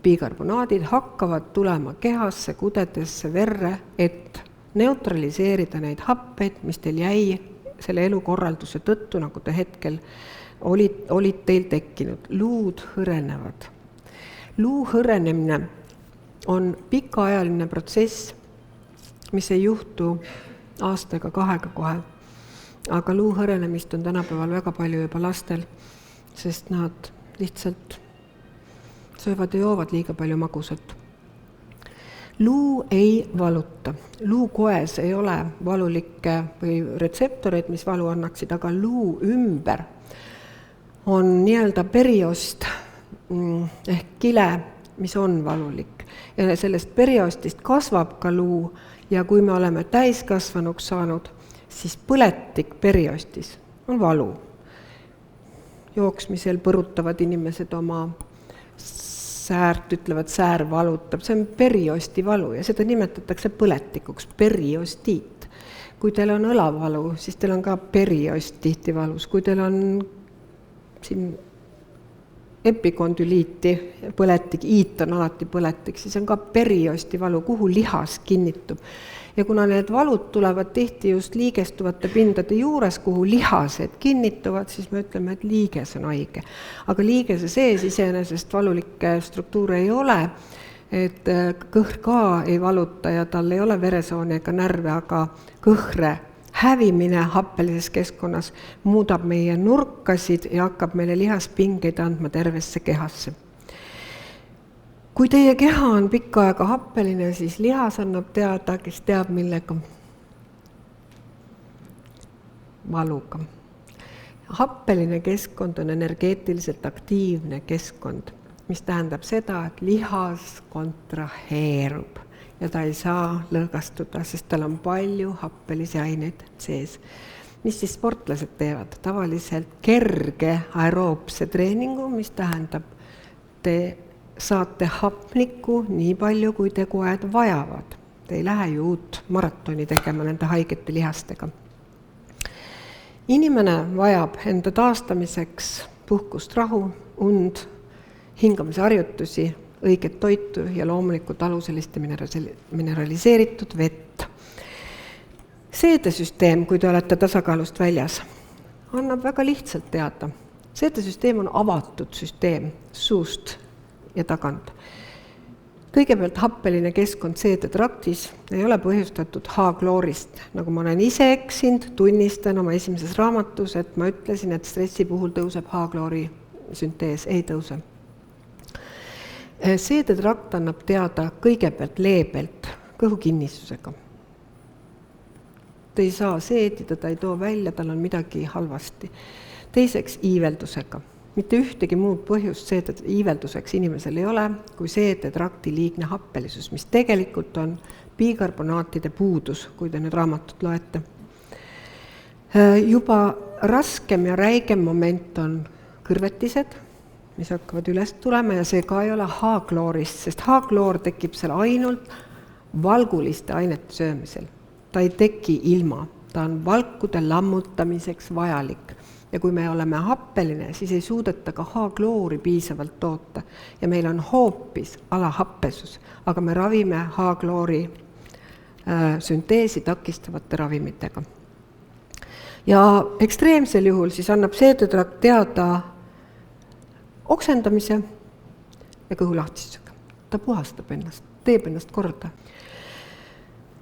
Speaker 1: bikarbonaadid hakkavad tulema kehasse, kudedesse, verre, et neutraliseerida neid happeid, mis teil jäi selle elukorralduse tõttu, nagu te hetkel olid teil tekkinud. Luud hõrenevad. Luu hõrenemine on pikaajaline protsess, mis ei juhtu aastaga, 2 kohe. Aga luu hõrenemist on tänapäeval väga palju juba lastel, sest nad lihtsalt söövad ja joovad liiga palju magusat. Luu ei valuta. Luukoes ei ole valulikke või retseptoreid, mis valu annaksid, aga luu ümber on nii-öelda periost ehk kile, mis on valulik. Ja sellest periostist kasvab ka luu ja kui me oleme täiskasvanuks saanud, siis põletik periostis on valu. Jooksmisel põrutavad inimesed oma säärt, ütlevad säär valutab, see on periosti valu ja seda nimetatakse põletikuks, periostiit. Kui teil on õlavalu, siis teil on ka periost tihti valus. Kui teil on siin epikondüliiti põletik, iit on alati põletik, siis on ka periosti valu, kuhu lihas kinnitub. Ja kuna need valud tulevad tihti just liigestuvate pindade juures, kuhu lihased kinnituvad, siis me ütleme, et liiges on haige. Aga liigese sees iseenesest valulikke struktuure ei ole, et kõhr ka ei valuta ja tal ei ole veresooni ega närve, aga kõhre hävimine happelises keskkonnas muudab meie nurkasid ja hakkab meile lihaspingeid andma tervesse kehasse. Kui teie keha on pikka aega happeline, siis lihas annab teada, kes teab millega. Valuga. Happeline keskkond on energeetiliselt aktiivne keskkond, mis tähendab seda, et lihas kontraheerub ja ta ei saa lõõgastuda, sest tal on palju happelisi aineid sees. Mis siis sportlased teevad? Tavaliselt kerge aeroobse treeningu, mis tähendab, te saate hapnikku nii palju, kui te kogu aeg vajavad. Te ei lähe ju uut maratoni tegema nende haigete lihastega. Inimene vajab enda taastamiseks puhkust, rahu, und, hingamisharjutusi, õiget toitu ja loomulikult aluselist mineraliseeritud vett. Seedesüsteem, kui te olete tasakaalust väljas, annab väga lihtsalt teada. Seedesüsteem on avatud süsteem suust ja tagant. Kõigepealt happeline keskkond seedetraktis ei ole põhjustatud H-kloorist. Nagu ma olen ise eksinud, tunnistan oma esimeses raamatus, et ma ütlesin, et stressi puhul tõuseb H-kloori süntees, ei tõuse. Seedetrakt annab teada kõigepealt leebelt kõhukinnisusega. Ta ei saa seedida, ta ei too välja, tal on midagi halvasti. Teiseks iiveldusega. Mitte ühtegi muud põhjust iivelduseks inimesel ei ole, kui seedetrakti liigne happelisus, mis tegelikult on bikarbonaatide puudus, kui te nüüd raamatut loete. Juba raskem ja räigem moment on kõrvetised, mis hakkavad üles tulema ja see ka ei ole H-kloorist, sest H-kloor tekib seal ainult valguliste ainete söömisel. Ta ei teki ilma, ta on valkude lammutamiseks vajalik. Ja kui me oleme happeline, siis ei suudeta ka H-kloori piisavalt toota ja meil on hoopis alahappesus, aga me ravime H-kloori sünteesi takistavate ravimitega. Ja ekstreemsel juhul siis annab seedetrakt teada oksendamise ja kõhulahtistusega. Ta puhastab ennast, teeb ennast korda.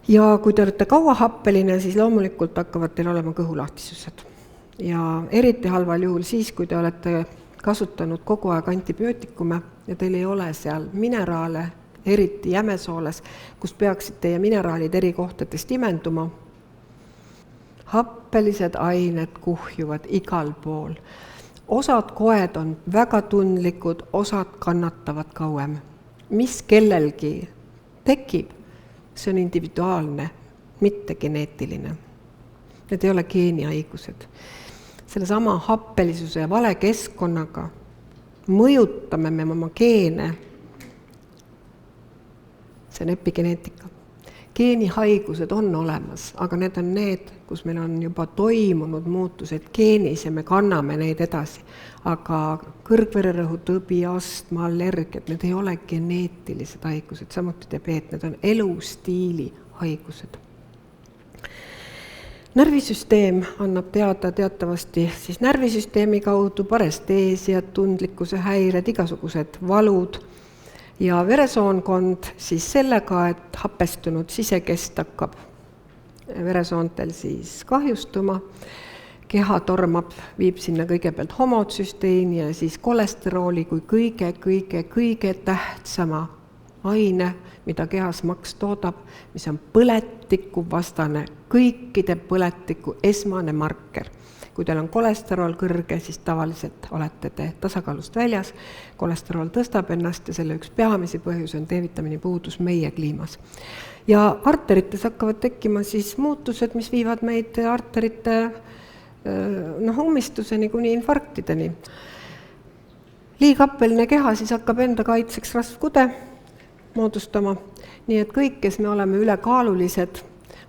Speaker 1: Ja kui te olete kaua happeline, siis loomulikult hakkavad teil olema kõhulahtisused. Ja eriti halval juhul siis, kui te olete kasutanud kogu aeg antibiootikume ja teil ei ole seal mineraale eriti jämesooles, kus peaksid teie mineraalid eri kohtadest imenduma. Happelised ained kuhjuvad igal pool. Osad koed on väga tundlikud, osad kannatavad kauem. Mis kellelgi tekib, see on individuaalne, mitte geneetiline. Need ei ole geenihaigused. Selle sama happelisuse ja vale keskkonnaga mõjutame me oma geene. See on epigeneetika. Geenihaigused on olemas, aga need on need, kus meil on juba toimunud muutused geenis ja me kanname neid edasi. Aga kõrgvererõhu, tõbi, astma, allergiad, need ei ole geneetilised haigused, samuti diabeet, need on elustiili haigused. Närvisüsteem annab teada teatavasti siis närvisüsteemi kaudu paresteesiad, tundlikkuse häired, igasugused valud ja veresoonkond siis sellega, et happestunud sisekest hakkab veresoontel siis kahjustuma. Keha tormab, viib sinna kõigepealt homotsüsteini ja siis kolesterooli kui kõige tähtsama aine, mida kehas maks toodab, mis on põletiku vastane, kõikide põletiku esmane marker. Kui teil on kolesterool kõrge, siis tavaliselt olete te tasakaalust väljas. Kolesterool tõstab ennast ja selle üks peamisi põhjus on D-vitamiini puudus meie kliimas. Ja arterites hakkavad tekkima siis muutused, mis viivad meid arterite ummistuseni kuni infarktideni. Liighappeline keha siis hakkab enda kaitseks rasvkude moodustama. Nii et kõik, kes me oleme ülekaalulised,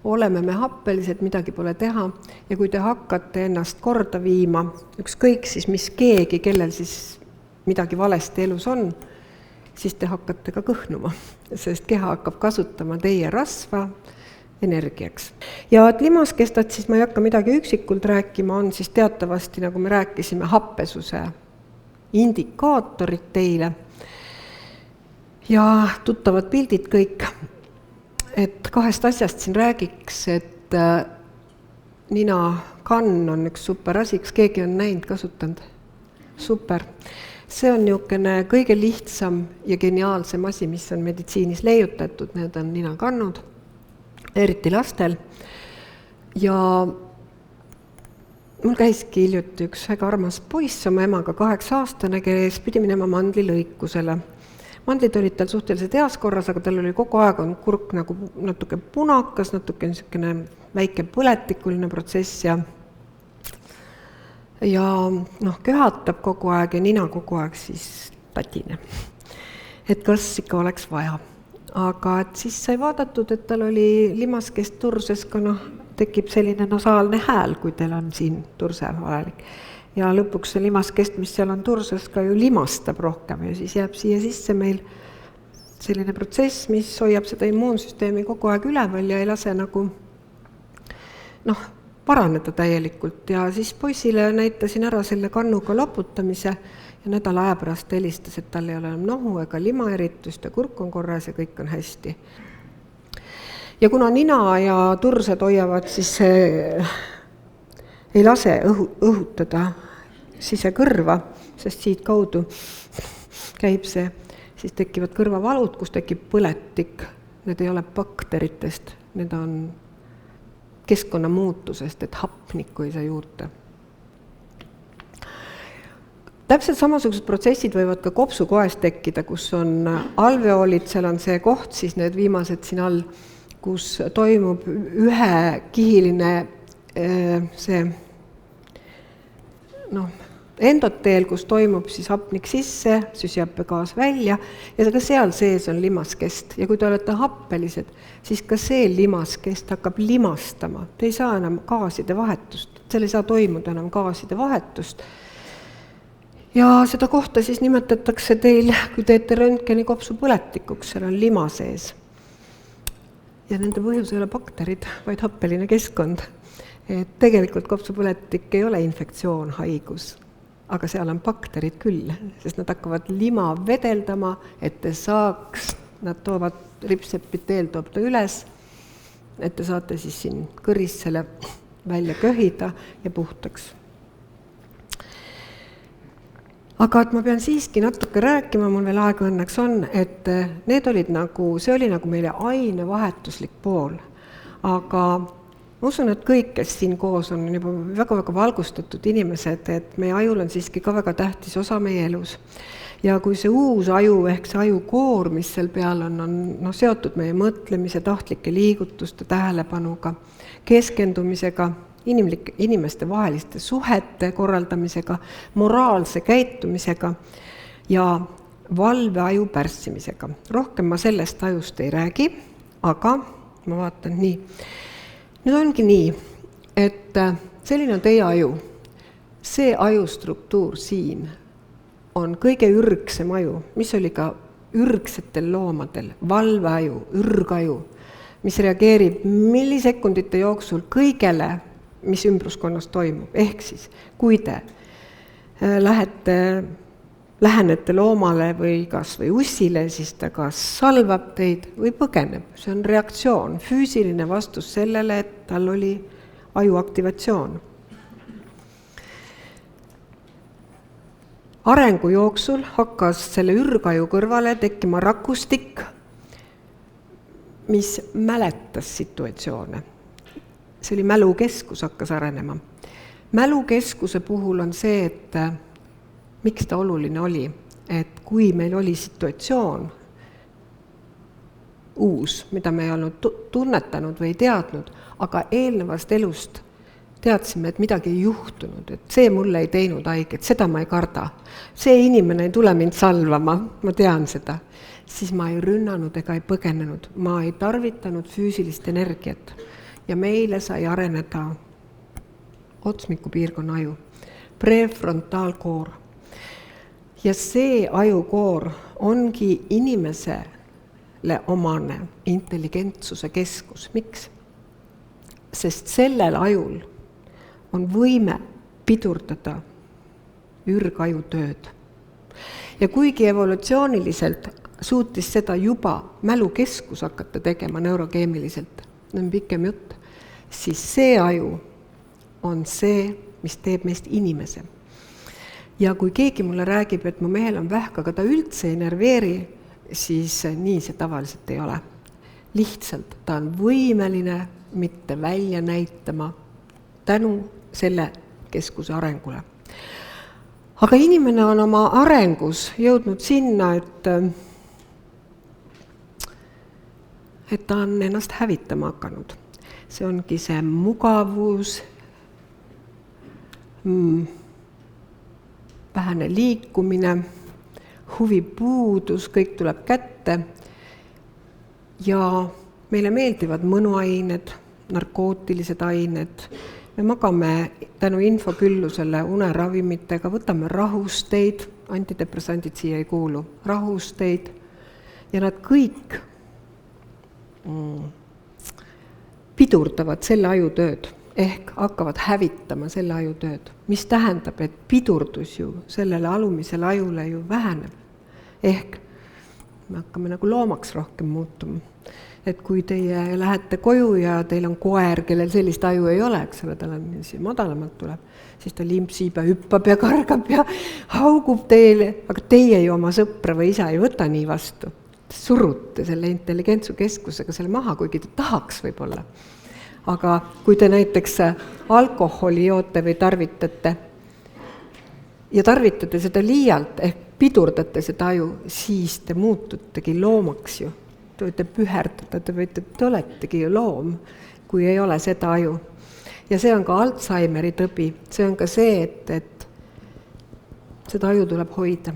Speaker 1: oleme me happelised, midagi pole teha ja kui te hakkate ennast korda viima, ükskõik siis mis keegi, kellel siis midagi valesti elus on, siis te hakkate ka kõhnuma, sest keha hakkab kasutama teie rasva energiaks. Ja et limaskestad, siis ma ei hakka midagi üksikult rääkima, on siis teatavasti, nagu me rääkisime, happesuse indikaatorid teile ja tuttavad pildid kõik. Et kahest asjast siin räägiks, et ninakann on üks super asi, kas keegi on näinud, kasutanud? Super. See on niisugune kõige lihtsam ja geniaalsem asi, mis on meditsiinis leiutatud, need on ninakannud, eriti lastel. Ja mul käiski hiljuti üks väga armas poiss oma emaga 8-aastane, kes pidi minema mandlilõikusele. Mandlid olid tal suhteliselt heas korras, aga tal oli kogu aeg on kurk nagu natuke punakas, natuke niisugune väike põletikuline protsess ja köhatab kogu aeg ja nina kogu aeg siis tatine. Et kas ikka oleks vaja. Aga et siis sai vaadatud, et tal oli limaskest turses ka tekib selline nasaalne hääl, kui teil on siin turse vajalik. Ja lõpuks see limaskest, mis seal on turses, ka ju limastab rohkem ja siis jääb siia sisse meil selline protsess, mis hoiab seda immuunsüsteemi kogu aeg üleval ja ei lase nagu paraneda täielikult. Ja siis poisile näitasin ära selle kannuga loputamise ja nädala aja pärast helistas, et tal ei ole enam nohu ega limaeritust ja kurk on korras ja kõik on hästi. Ja kuna nina ja tursed hoiavad, siis ei lase õhutada sisekõrva, sest siit kaudu käib see, siis tekivad kõrvavalud, kus tekib põletik. Need ei ole bakteritest, need on keskkonnamuutusest, et hapnikku ei saa juurde. Täpselt samasugused protsessid võivad ka kopsukoes tekkida, kus on alveoolid, seal on see koht, siis need viimased siin all, kus toimub ühekihiline see endoteel, kus toimub siis hapnik sisse, süsihappegaas välja ja ka seal sees on limaskest. Ja kui te olete happelised, siis ka see limaskest hakkab limastama. Te ei saa enam gaaside vahetust, seal ei saa toimuda enam gaaside vahetust. Ja seda kohta siis nimetatakse teil, kui teete röntgeni kopsu põletikuks, seal on lima sees. Ja nende põhjus ei ole bakterid, vaid happeline keskkond. Et tegelikult kopsupõletik ei ole infektsioon, haigus, aga seal on bakterid küll, sest nad hakkavad lima vedeldama, et te saaks, nad toovad ripsepiteel, toob ta üles, et te saate siis siin kõris selle välja köhida ja puhtaks. Aga et ma pean siiski natuke rääkima, mul veel aega õnneks on, et need olid see oli nagu meile ainevahetuslik pool. Aga ma usun, et kõik, kes siin koos on juba väga-väga valgustatud inimesed, et meie ajul on siiski ka väga tähtis osa meie elus. Ja kui see uus aju ehk see ajukoor, mis seal peal on seotud meie mõtlemise, tahtlike liigutuste, tähelepanuga, keskendumisega, inimeste vaheliste suhete korraldamisega, moraalse käitumisega ja valveaju pärssimisega. Rohkem ma sellest ajust ei räägi, aga ma vaatan nii. Nüüd ongi nii, et selline on teie aju. See ajustruktuur siin on kõige ürgsem aju, mis oli ka ürgsetel loomadel, valveaju, ürgaju, mis reageerib millisekundite jooksul kõigele, mis ümbruskonnas toimub. Ehk siis, kui te lähenete loomale või kas või ussile, siis ta kas salvab teid või põgeneb. See on reaktsioon, füüsiline vastus sellele, et tal oli aju aktivatsioon. Arengu jooksul hakkas selle ürgaju kõrvale tekkima rakustik, mis mäletas situatsioone. See oli mälukeskus hakkas arenema. Mälukeskuse puhul on see, et miks ta oluline oli, et kui meil oli situatsioon uus, mida me ei olnud tunnetanud või teadnud, aga eelnevast elust teadsime, et midagi ei juhtunud, et see mulle ei teinud haiget, seda ma ei karda. See inimene ei tule mind salvama, ma tean seda. Siis ma ei rünnanud ega ei põgenenud, ma ei tarvitanud füüsilist energiat. Ja meile sai areneda otsmiku piirkonna aju, prefrontaalkoor. Ja see ajukoor ongi inimesele omane intelligentsuse keskus. Miks? Sest sellel ajul on võime pidurdada ürgaju tööd. Ja kuigi evolutsiooniliselt suutis seda juba mälukeskus hakata tegema neurokeemiliselt, on pikem jutt, siis see aju on see, mis teeb meist inimese. Ja kui keegi mulle räägib, et mu mehel on vähk, aga ta üldse ei nerveeri, siis nii see tavaliselt ei ole. Lihtsalt ta on võimeline mitte välja näitama tänu selle keskuse arengule. Aga inimene on oma arengus jõudnud sinna, et ta on ennast hävitama hakanud. See ongi see mugavus, vähene liikumine, huvipuudus, kõik tuleb kätte ja meile meeldivad mõnuained, narkootilised ained. Me magame tänu infoküllusele uneravimitega, võtame rahusteid, antidepressandid siia ei kuulu, rahusteid ja nad kõik pidurdavad selle ajutööd ehk hakkavad hävitama selle ajutööd, mis tähendab, et pidurdus ju sellele alumisele ajule ju väheneb. Ehk me hakkame nagu loomaks rohkem muutuma. Et kui teie lähete koju ja teil on koer, kellel sellist aju ei ole, eks ole, tal on madalamalt tuleb, siis ta limpsib ja hüppab ja kargab ja haugub teile, aga teie ju oma sõpra või isa ei võta nii vastu. Surute selle intelligentsu keskusega selle maha, kuigi ta tahaks võib-olla. Aga kui te näiteks alkoholi joote või tarvitate ja tarvitate seda liialt ehk pidurdate seda aju, siis te muututegi loomaks ju. Te võite püherdada, te oletegi ju loom, kui ei ole seda aju. Ja see on ka Alzheimeri tõbi. See on ka see, et seda aju tuleb hoida.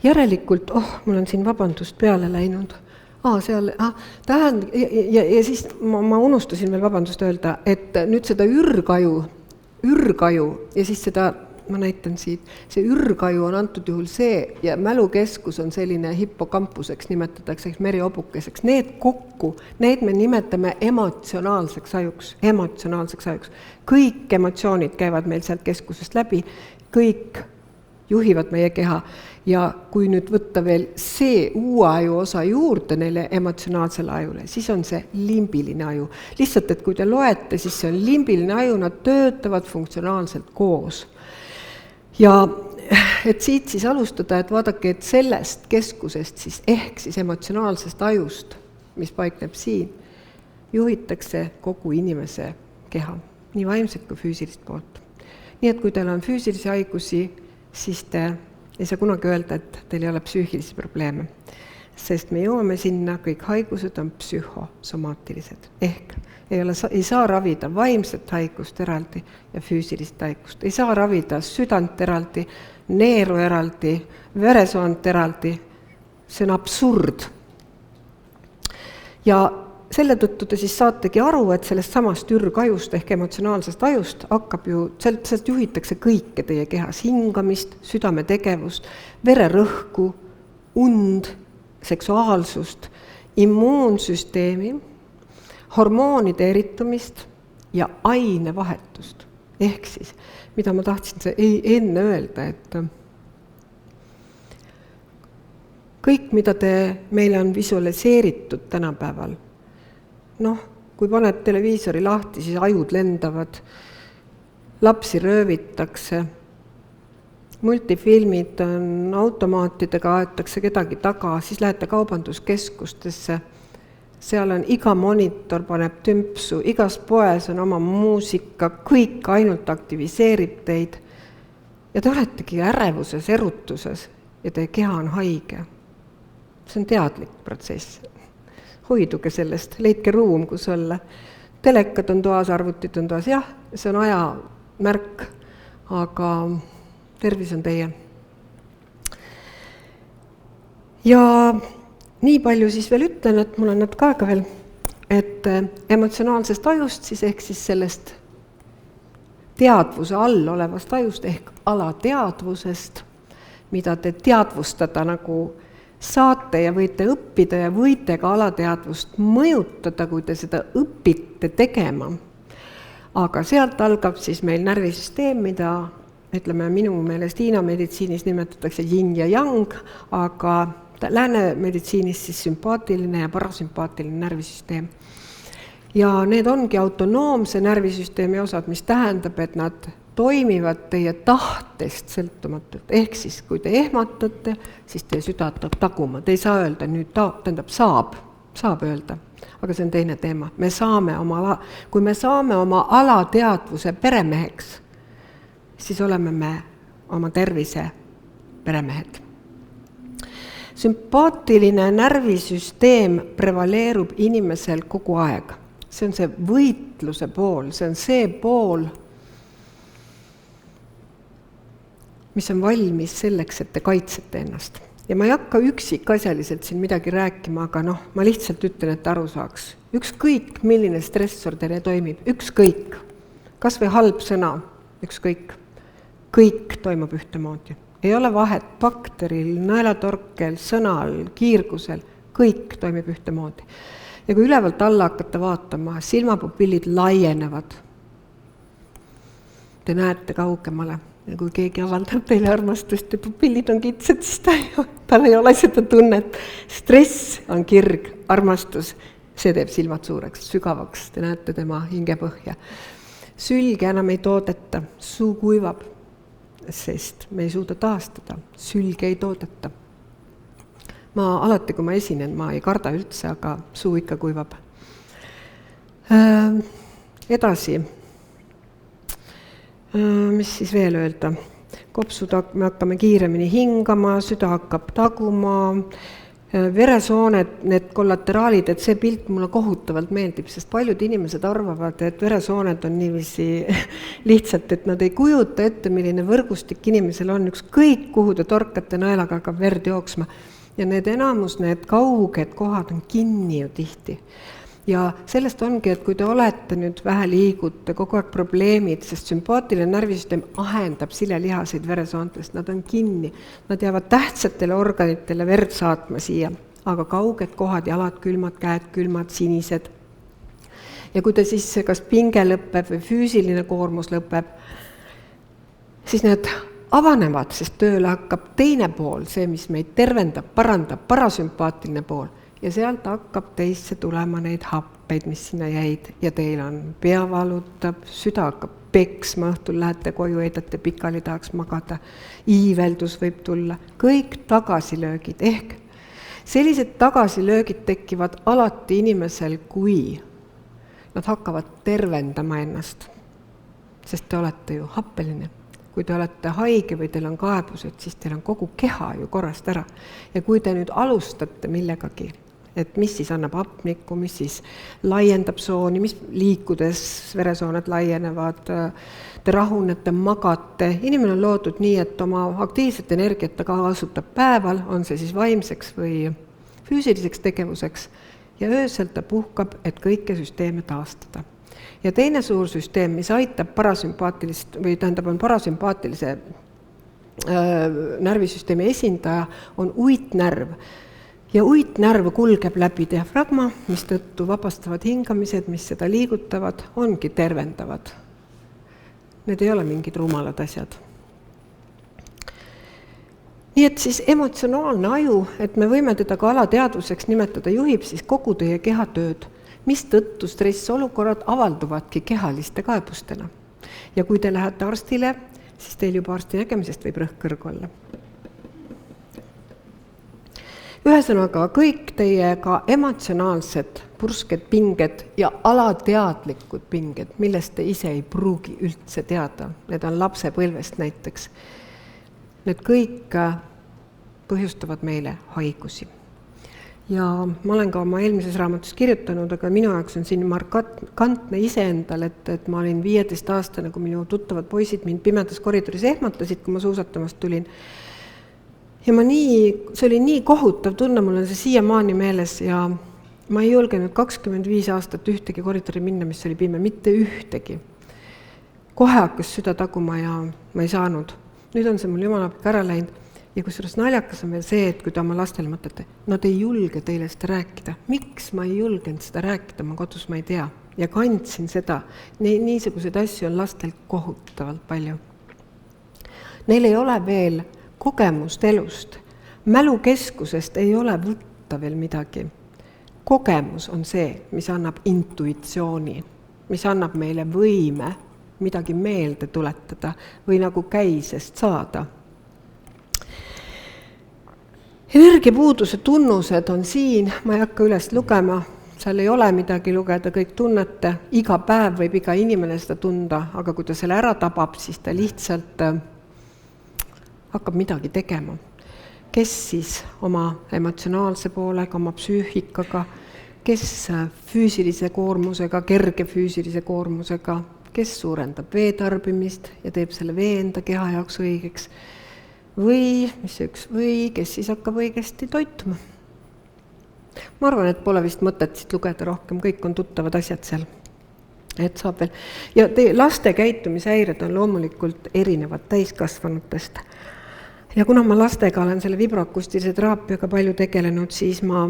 Speaker 1: Järelikult, mul on siin vabandust peale läinud. Ja siis ma unustasin veel vabandust öelda, et nüüd seda ürgaju ja siis seda, ma näitan siit, see ürgaju on antud juhul see ja mälukeskus on selline hippokampuseks nimetatakse, meriobukeseks. Need kokku, need me nimetame emotsionaalseks ajuks. Kõik emotsioonid käivad meil sealt keskusest läbi, kõik juhivad meie keha. Ja kui nüüd võtta veel see uue aju osa juurde neile emotsionaalsele ajule, siis on see limbiline aju. Lihtsalt, et kui te loete, siis see on limbiline aju, nad töötavad funktsionaalselt koos. Ja et siit siis alustada, et vaadake, et sellest keskusest siis ehk siis emotsionaalsest ajust, mis paikneb siin, juhitakse kogu inimese keha, nii vaimset kui füüsilist poolt. Nii et kui teil on füüsilisi haigusi, siis te ei saa kunagi öelda, et teil ei ole psüühilisi probleeme, sest me jõuame sinna, kõik haigused on psühhosomaatilised. Ehk ei saa ravida vaimset haigust eraldi ja füüsilist haigust. Ei saa ravida südant eraldi, neeru eraldi, veresoont eraldi. See on absurd. Ja selle tõttu te siis saategi aru, et sellest samast ürgajust ehk emotsionaalsest ajust hakkab ju, sellest juhitakse kõike teie kehas, hingamist, südametegevust, vererõhku, und, seksuaalsust, immuunsüsteemi, hormoonide eritumist ja ainevahetust. Ehk siis, mida ma tahtsin enne öelda, et kõik, mida meile on visualiseeritud tänapäeval, kui paned televiisori lahti, siis ajud lendavad, lapsi röövitakse, multifilmid on automaatidega, aetakse kedagi taga, siis lähete kaubanduskeskustesse, seal on iga monitor paneb tümpsu, igas poes on oma muusika, kõik ainult aktiviseerib teid ja te oletegi ärevuses, erutuses ja teie keha on haige. See on teadlik protsess. Hoiduge sellest, leidke ruum, kus olla. Telekad on toas, arvutid on toas, jah, see on aja märk, aga tervis on teie. Ja nii palju siis veel ütlen, et mul on natuke aega veel, et emotsionaalsest ajust siis ehk siis sellest teadvuse all olevast ajust ehk alateadvusest, mida te teadvustada nagu saate ja võite õppida ja võite ka alateadvust mõjutada, kui te seda õpite tegema. Aga sealt algab siis meil närvisüsteem, mida ütleme minu meelest Hiina meditsiinis nimetatakse yin ja yang, aga lääne meditsiinis siis sümpaatiline ja parasümpaatiline närvisüsteem. Ja need ongi autonoomse närvisüsteemi osad, mis tähendab, et nad toimivad teie tahtest sõltumatult. Ehk siis, kui te ehmatate, siis teie süda hakkab taguma. Te ei saa öelda, nüüd saab öelda, aga see on teine teema. Kui me saame oma alateadvuse peremeheks, siis oleme me oma tervise peremehed. Sümpaatiline närvisüsteem prevaleerub inimesel kogu aeg. See on see võitluse pool, see on see pool, mis on valmis selleks, et te kaitsete ennast. Ja ma ei hakka üksikasjaliselt siin midagi rääkima, aga ma lihtsalt ütlen, et aru saaks. Ükskõik, milline stressor teile toimib, ükskõik. Kas või halb sõna, ükskõik. Kõik toimub ühtemoodi. Ei ole vahet bakteril, naelatorkel, sõnal, kiirgusel, kõik toimib ühtemoodi. Ja kui ülevalt alla hakata vaatama, silmapupillid laienevad. Te näete kaugemale. Ja kui keegi avaldab teile armastust ja pupillid on kitsad, siis tal ei ole seda tunnet. Stress on kirg, armastus, see teeb silmad suureks, sügavaks, te näete tema hingepõhja. Sülge enam ei toodeta, suu kuivab, sest me ei suuda taastada, sülge ei toodeta. Ma alati, kui ma esinen, ma ei karda üldse, aga suu ikka kuivab. Edasi. Mis siis veel öelda? Kopsud me hakkame kiiremini hingama, süda hakkab taguma, veresooned, need kollateraalid, et see pilt mulle kohutavalt meeldib, sest paljud inimesed arvavad, et veresooned on niiviisi lihtsalt, et nad ei kujuta ette, milline võrgustik inimesel on, ükskõik kuhu te torkate naelaga hakkab verd jooksma. Ja need enamus, need kauged kohad on kinni ju tihti. Ja sellest ongi, et kui te olete nüüd vähe liigute, kogu aeg probleemid, sest sümpaatiline närvisüsteem ahendab silelihaseid veresoontest, nad on kinni, nad jäävad tähtsatele organitele verd saatma siia, aga kauged kohad, jalad külmad, käed külmad, sinised. Ja kui te siis kas pinge lõpeb või füüsiline koormus lõpeb, siis need avanevad, sest tööle hakkab teine pool, see, mis meid tervendab, parandab, parasümpaatiline pool. Ja sealt hakkab teisse tulema neid happeid, mis sinna jäid. Ja teil on pea valutab, süda hakkab peksma, õhtul lähete koju, eedate pikali, tahaks magada. Iiveldus võib tulla. Kõik tagasilöögid. Ehk sellised tagasilöögid tekivad alati inimesel, kui nad hakkavad tervendama ennast. Sest te olete ju happeline. Kui te olete haige või teil on kaebused, siis teil on kogu keha ju korrast ära. Ja kui te nüüd alustate millegagi, et mis siis annab hapnikku, mis siis laiendab sooni, mis liikudes veresooned laienevad, te rahunete, magate. Inimene on loodud nii, et oma aktiivset energiat ta kasutab päeval, on see siis vaimseks või füüsiliseks tegevuseks, ja öösel ta puhkab, et kõike süsteeme taastada. Ja teine suur süsteem, mis aitab parasümpaatilist, või tähendab on parasümpaatilise närvisüsteemi esindaja, on uitnärv. Ja uitnärv kulgeb läbi diafragma, mis tõttu vabastavad hingamised, mis seda liigutavad, ongi tervendavad. Need ei ole mingid rumalad asjad. Nii et siis emotsionaalne aju, et me võime teda ka alateadvuseks nimetada, juhib siis kogu teie kehatööd, mis tõttu stressolukorrad avalduvadki kehaliste kaebustena. Ja kui te lähete arstile, siis teil juba arsti nägemisest võib rõhk kõrg olla. Ühesõnaga, kõik teie ka emotsionaalsed pursked pinged ja alateadlikud pinged, millest te ise ei pruugi üldse teada, need on lapsepõlvest näiteks, need kõik põhjustavad meile haigusi. Ja ma olen ka oma eelmises raamatus kirjutanud, aga minu jaoks on siin markantne iseendal, et ma olin 15-aastane, kui minu tuttavad poisid mind pimedas koridoris ehmatasid, kui ma suusatamast tulin. Ja see oli nii kohutav tunne, mul on see siiamaani meeles ja ma ei julgenud 25 aastat ühtegi koridori minna, mis oli pime, mitte ühtegi. Kohe hakkas süda taguma ja ma ei saanud. Nüüd on see mul jumalapik ära läinud. Ja kusjuures naljakas on veel see, et kui te oma lastele mõtlete, nad ei julge teile seda rääkida. Miks ma ei julgenud seda rääkida, ma kodus ma ei tea. Ja kandsin seda. Niisuguseid asju on lastel kohutavalt palju. Neil ei ole veel kogemust elust. Mälukeskusest ei ole võtta veel midagi. Kogemus on see, mis annab intuitsiooni, mis annab meile võime midagi meelde tuletada või nagu käisest saada. Energiapuuduse tunnused on siin, ma ei hakka üles lugema, seal ei ole midagi lugeda, kõik tunnete, iga päev võib iga inimene seda tunda, aga kui ta selle ära tabab, siis ta lihtsalt hakkab midagi tegema. Kes siis oma emotsionaalse poolega, oma psüühikaga, kes füüsilise koormusega, kerge füüsilise koormusega, kes suurendab veetarbimist ja teeb selle vee enda keha jaoks õigeks, või kes siis hakkab õigesti toituma. Ma arvan, et pole vist mõtet siit lugeda rohkem, kõik on tuttavad asjad seal. Et saab veel. Ja laste käitumishäired on loomulikult erinevad täiskasvanutest. Ja kuna ma lastega olen selle vibroakustilise teraapiaga palju tegelenud, siis ma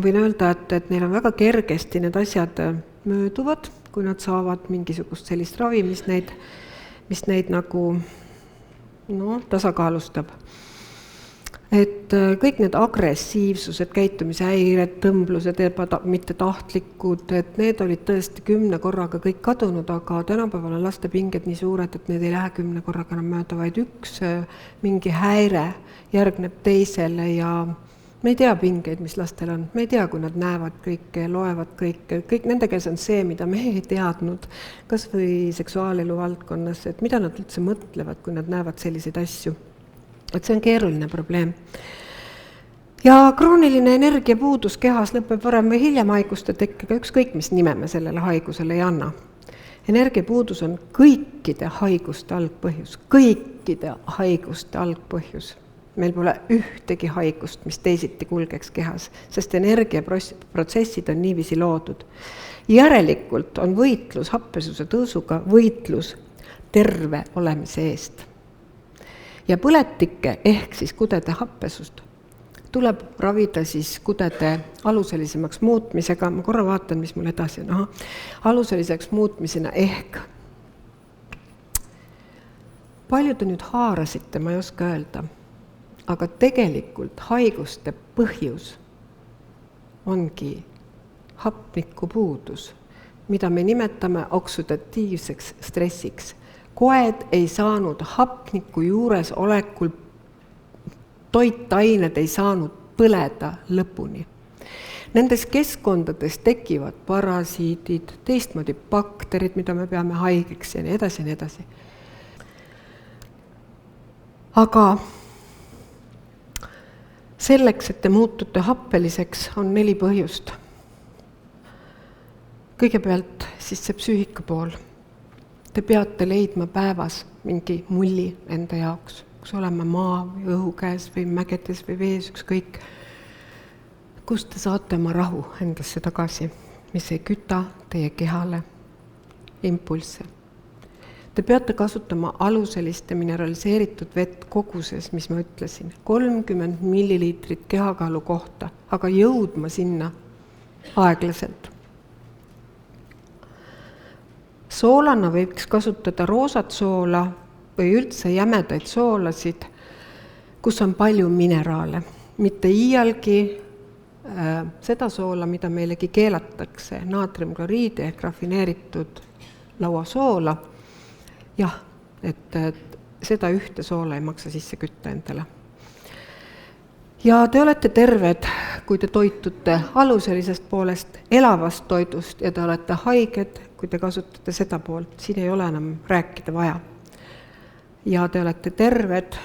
Speaker 1: võin öelda, et neil on väga kergesti need asjad mööduvad, kui nad saavad mingisugust sellist ravi, mis neid nagu tasakaalustab. Et kõik need agressiivsused, käitumishäired, tõmblused, mitte tahtlikud, et need olid tõesti 10 korraga kõik kadunud, aga tänapäeval on laste pinged nii suured, et need ei lähe 10 korraga enam mööda, vaid üks mingi häire järgneb teisele ja me ei tea pingeid, mis lastel on. Me ei tea, kui nad näevad kõike, loevad kõike. Kõik nende käes on see, mida me ei teadnud, kas või seksuaalelu valdkonnas, et mida nad üldse mõtlevad, kui nad näevad selliseid asju. Et see on keeruline probleem. Ja krooniline energiapuudus kehas lõpeb varem või hiljem haiguste tekkega, ükskõik mis nime me sellele haigusele ei anna. Energiapuudus on kõikide haiguste algpõhjus, kõikide haiguste algpõhjus. Meil pole ühtegi haigust, mis teisiti kulgeks kehas, sest energiaprotsessid on niiviisi loodud. Järelikult on võitlus happesuse tõusuga võitlus terve olemise eest. Ja põletikke ehk siis kudede happesust tuleb ravida siis kudede aluselisemaks muutmisega. Ma korra vaatan, mis mul edasi on. Aluseliseks muutmisena ehk palju te nüüd haarasite, ma ei oska öelda, aga tegelikult haiguste põhjus ongi hapnikupuudus, mida me nimetame oksüdatiivseks stressiks. Koed ei saanud hapniku juures olekul, toitained ei saanud põleda lõpuni. Nendes keskkondades tekivad parasiidid, teistmoodi bakterid, mida me peame haigeks ja nii edasi ja nii edasi. Aga selleks, et te muutute happeliseks, on 4 põhjust. Kõigepealt siis see psüühika pool. Te peate leidma päevas mingi mulli enda jaoks, kus olema maa või õhu käes või mägedes või vees, ükskõik, kus te saate oma rahu endasse tagasi, mis ei küta teie kehale impulsse. Te peate kasutama aluselist ja mineraliseeritud vett koguses, mis ma ütlesin, 30 milliliitrit kehakaalu kohta, aga jõudma sinna aeglaselt. Soolana võiks kasutada roosat soola või üldse jämedaid soolasid, kus on palju mineraale. Mitte iialgi seda soola, mida meilegi keelatakse, naatriumkloriidi ehk rafineeritud lauasoola. Jah, et seda ühte soola ei maksa sisse kütta endale. Ja te olete terved, kui te toitute aluselisest poolest, elavast toidust ja te olete haiged, kui te kasutate seda poolt. Siin ei ole enam rääkida vaja. Ja te olete terved,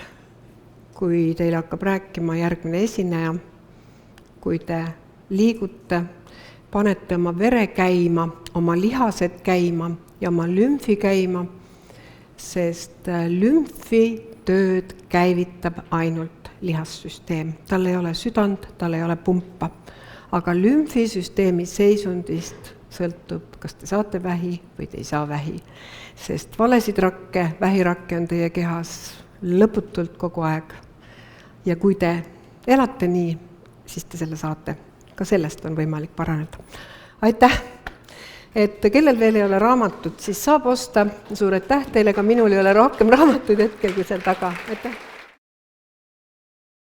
Speaker 1: kui teile hakkab rääkima järgmine esineja, kui te liigute, panete oma vere käima, oma lihased käima ja oma lümfi käima, sest lümfi tööd käivitab ainult lihassüsteem. Tal ei ole südant, tal ei ole pumpa. Aga lümfisüsteemi seisundist sõltub, kas te saate vähi või te ei saa vähi. Sest valesid rakke, vähirakke on teie kehas lõputult kogu aeg. Ja kui te elate nii, siis te selle saate. Ka sellest on võimalik paraneda. Aitäh! Et kellel veel ei ole raamatut, siis saab osta. Suur aitäh teile, ka minul ei ole rohkem raamatuid hetkel kui seal taga. Aitäh!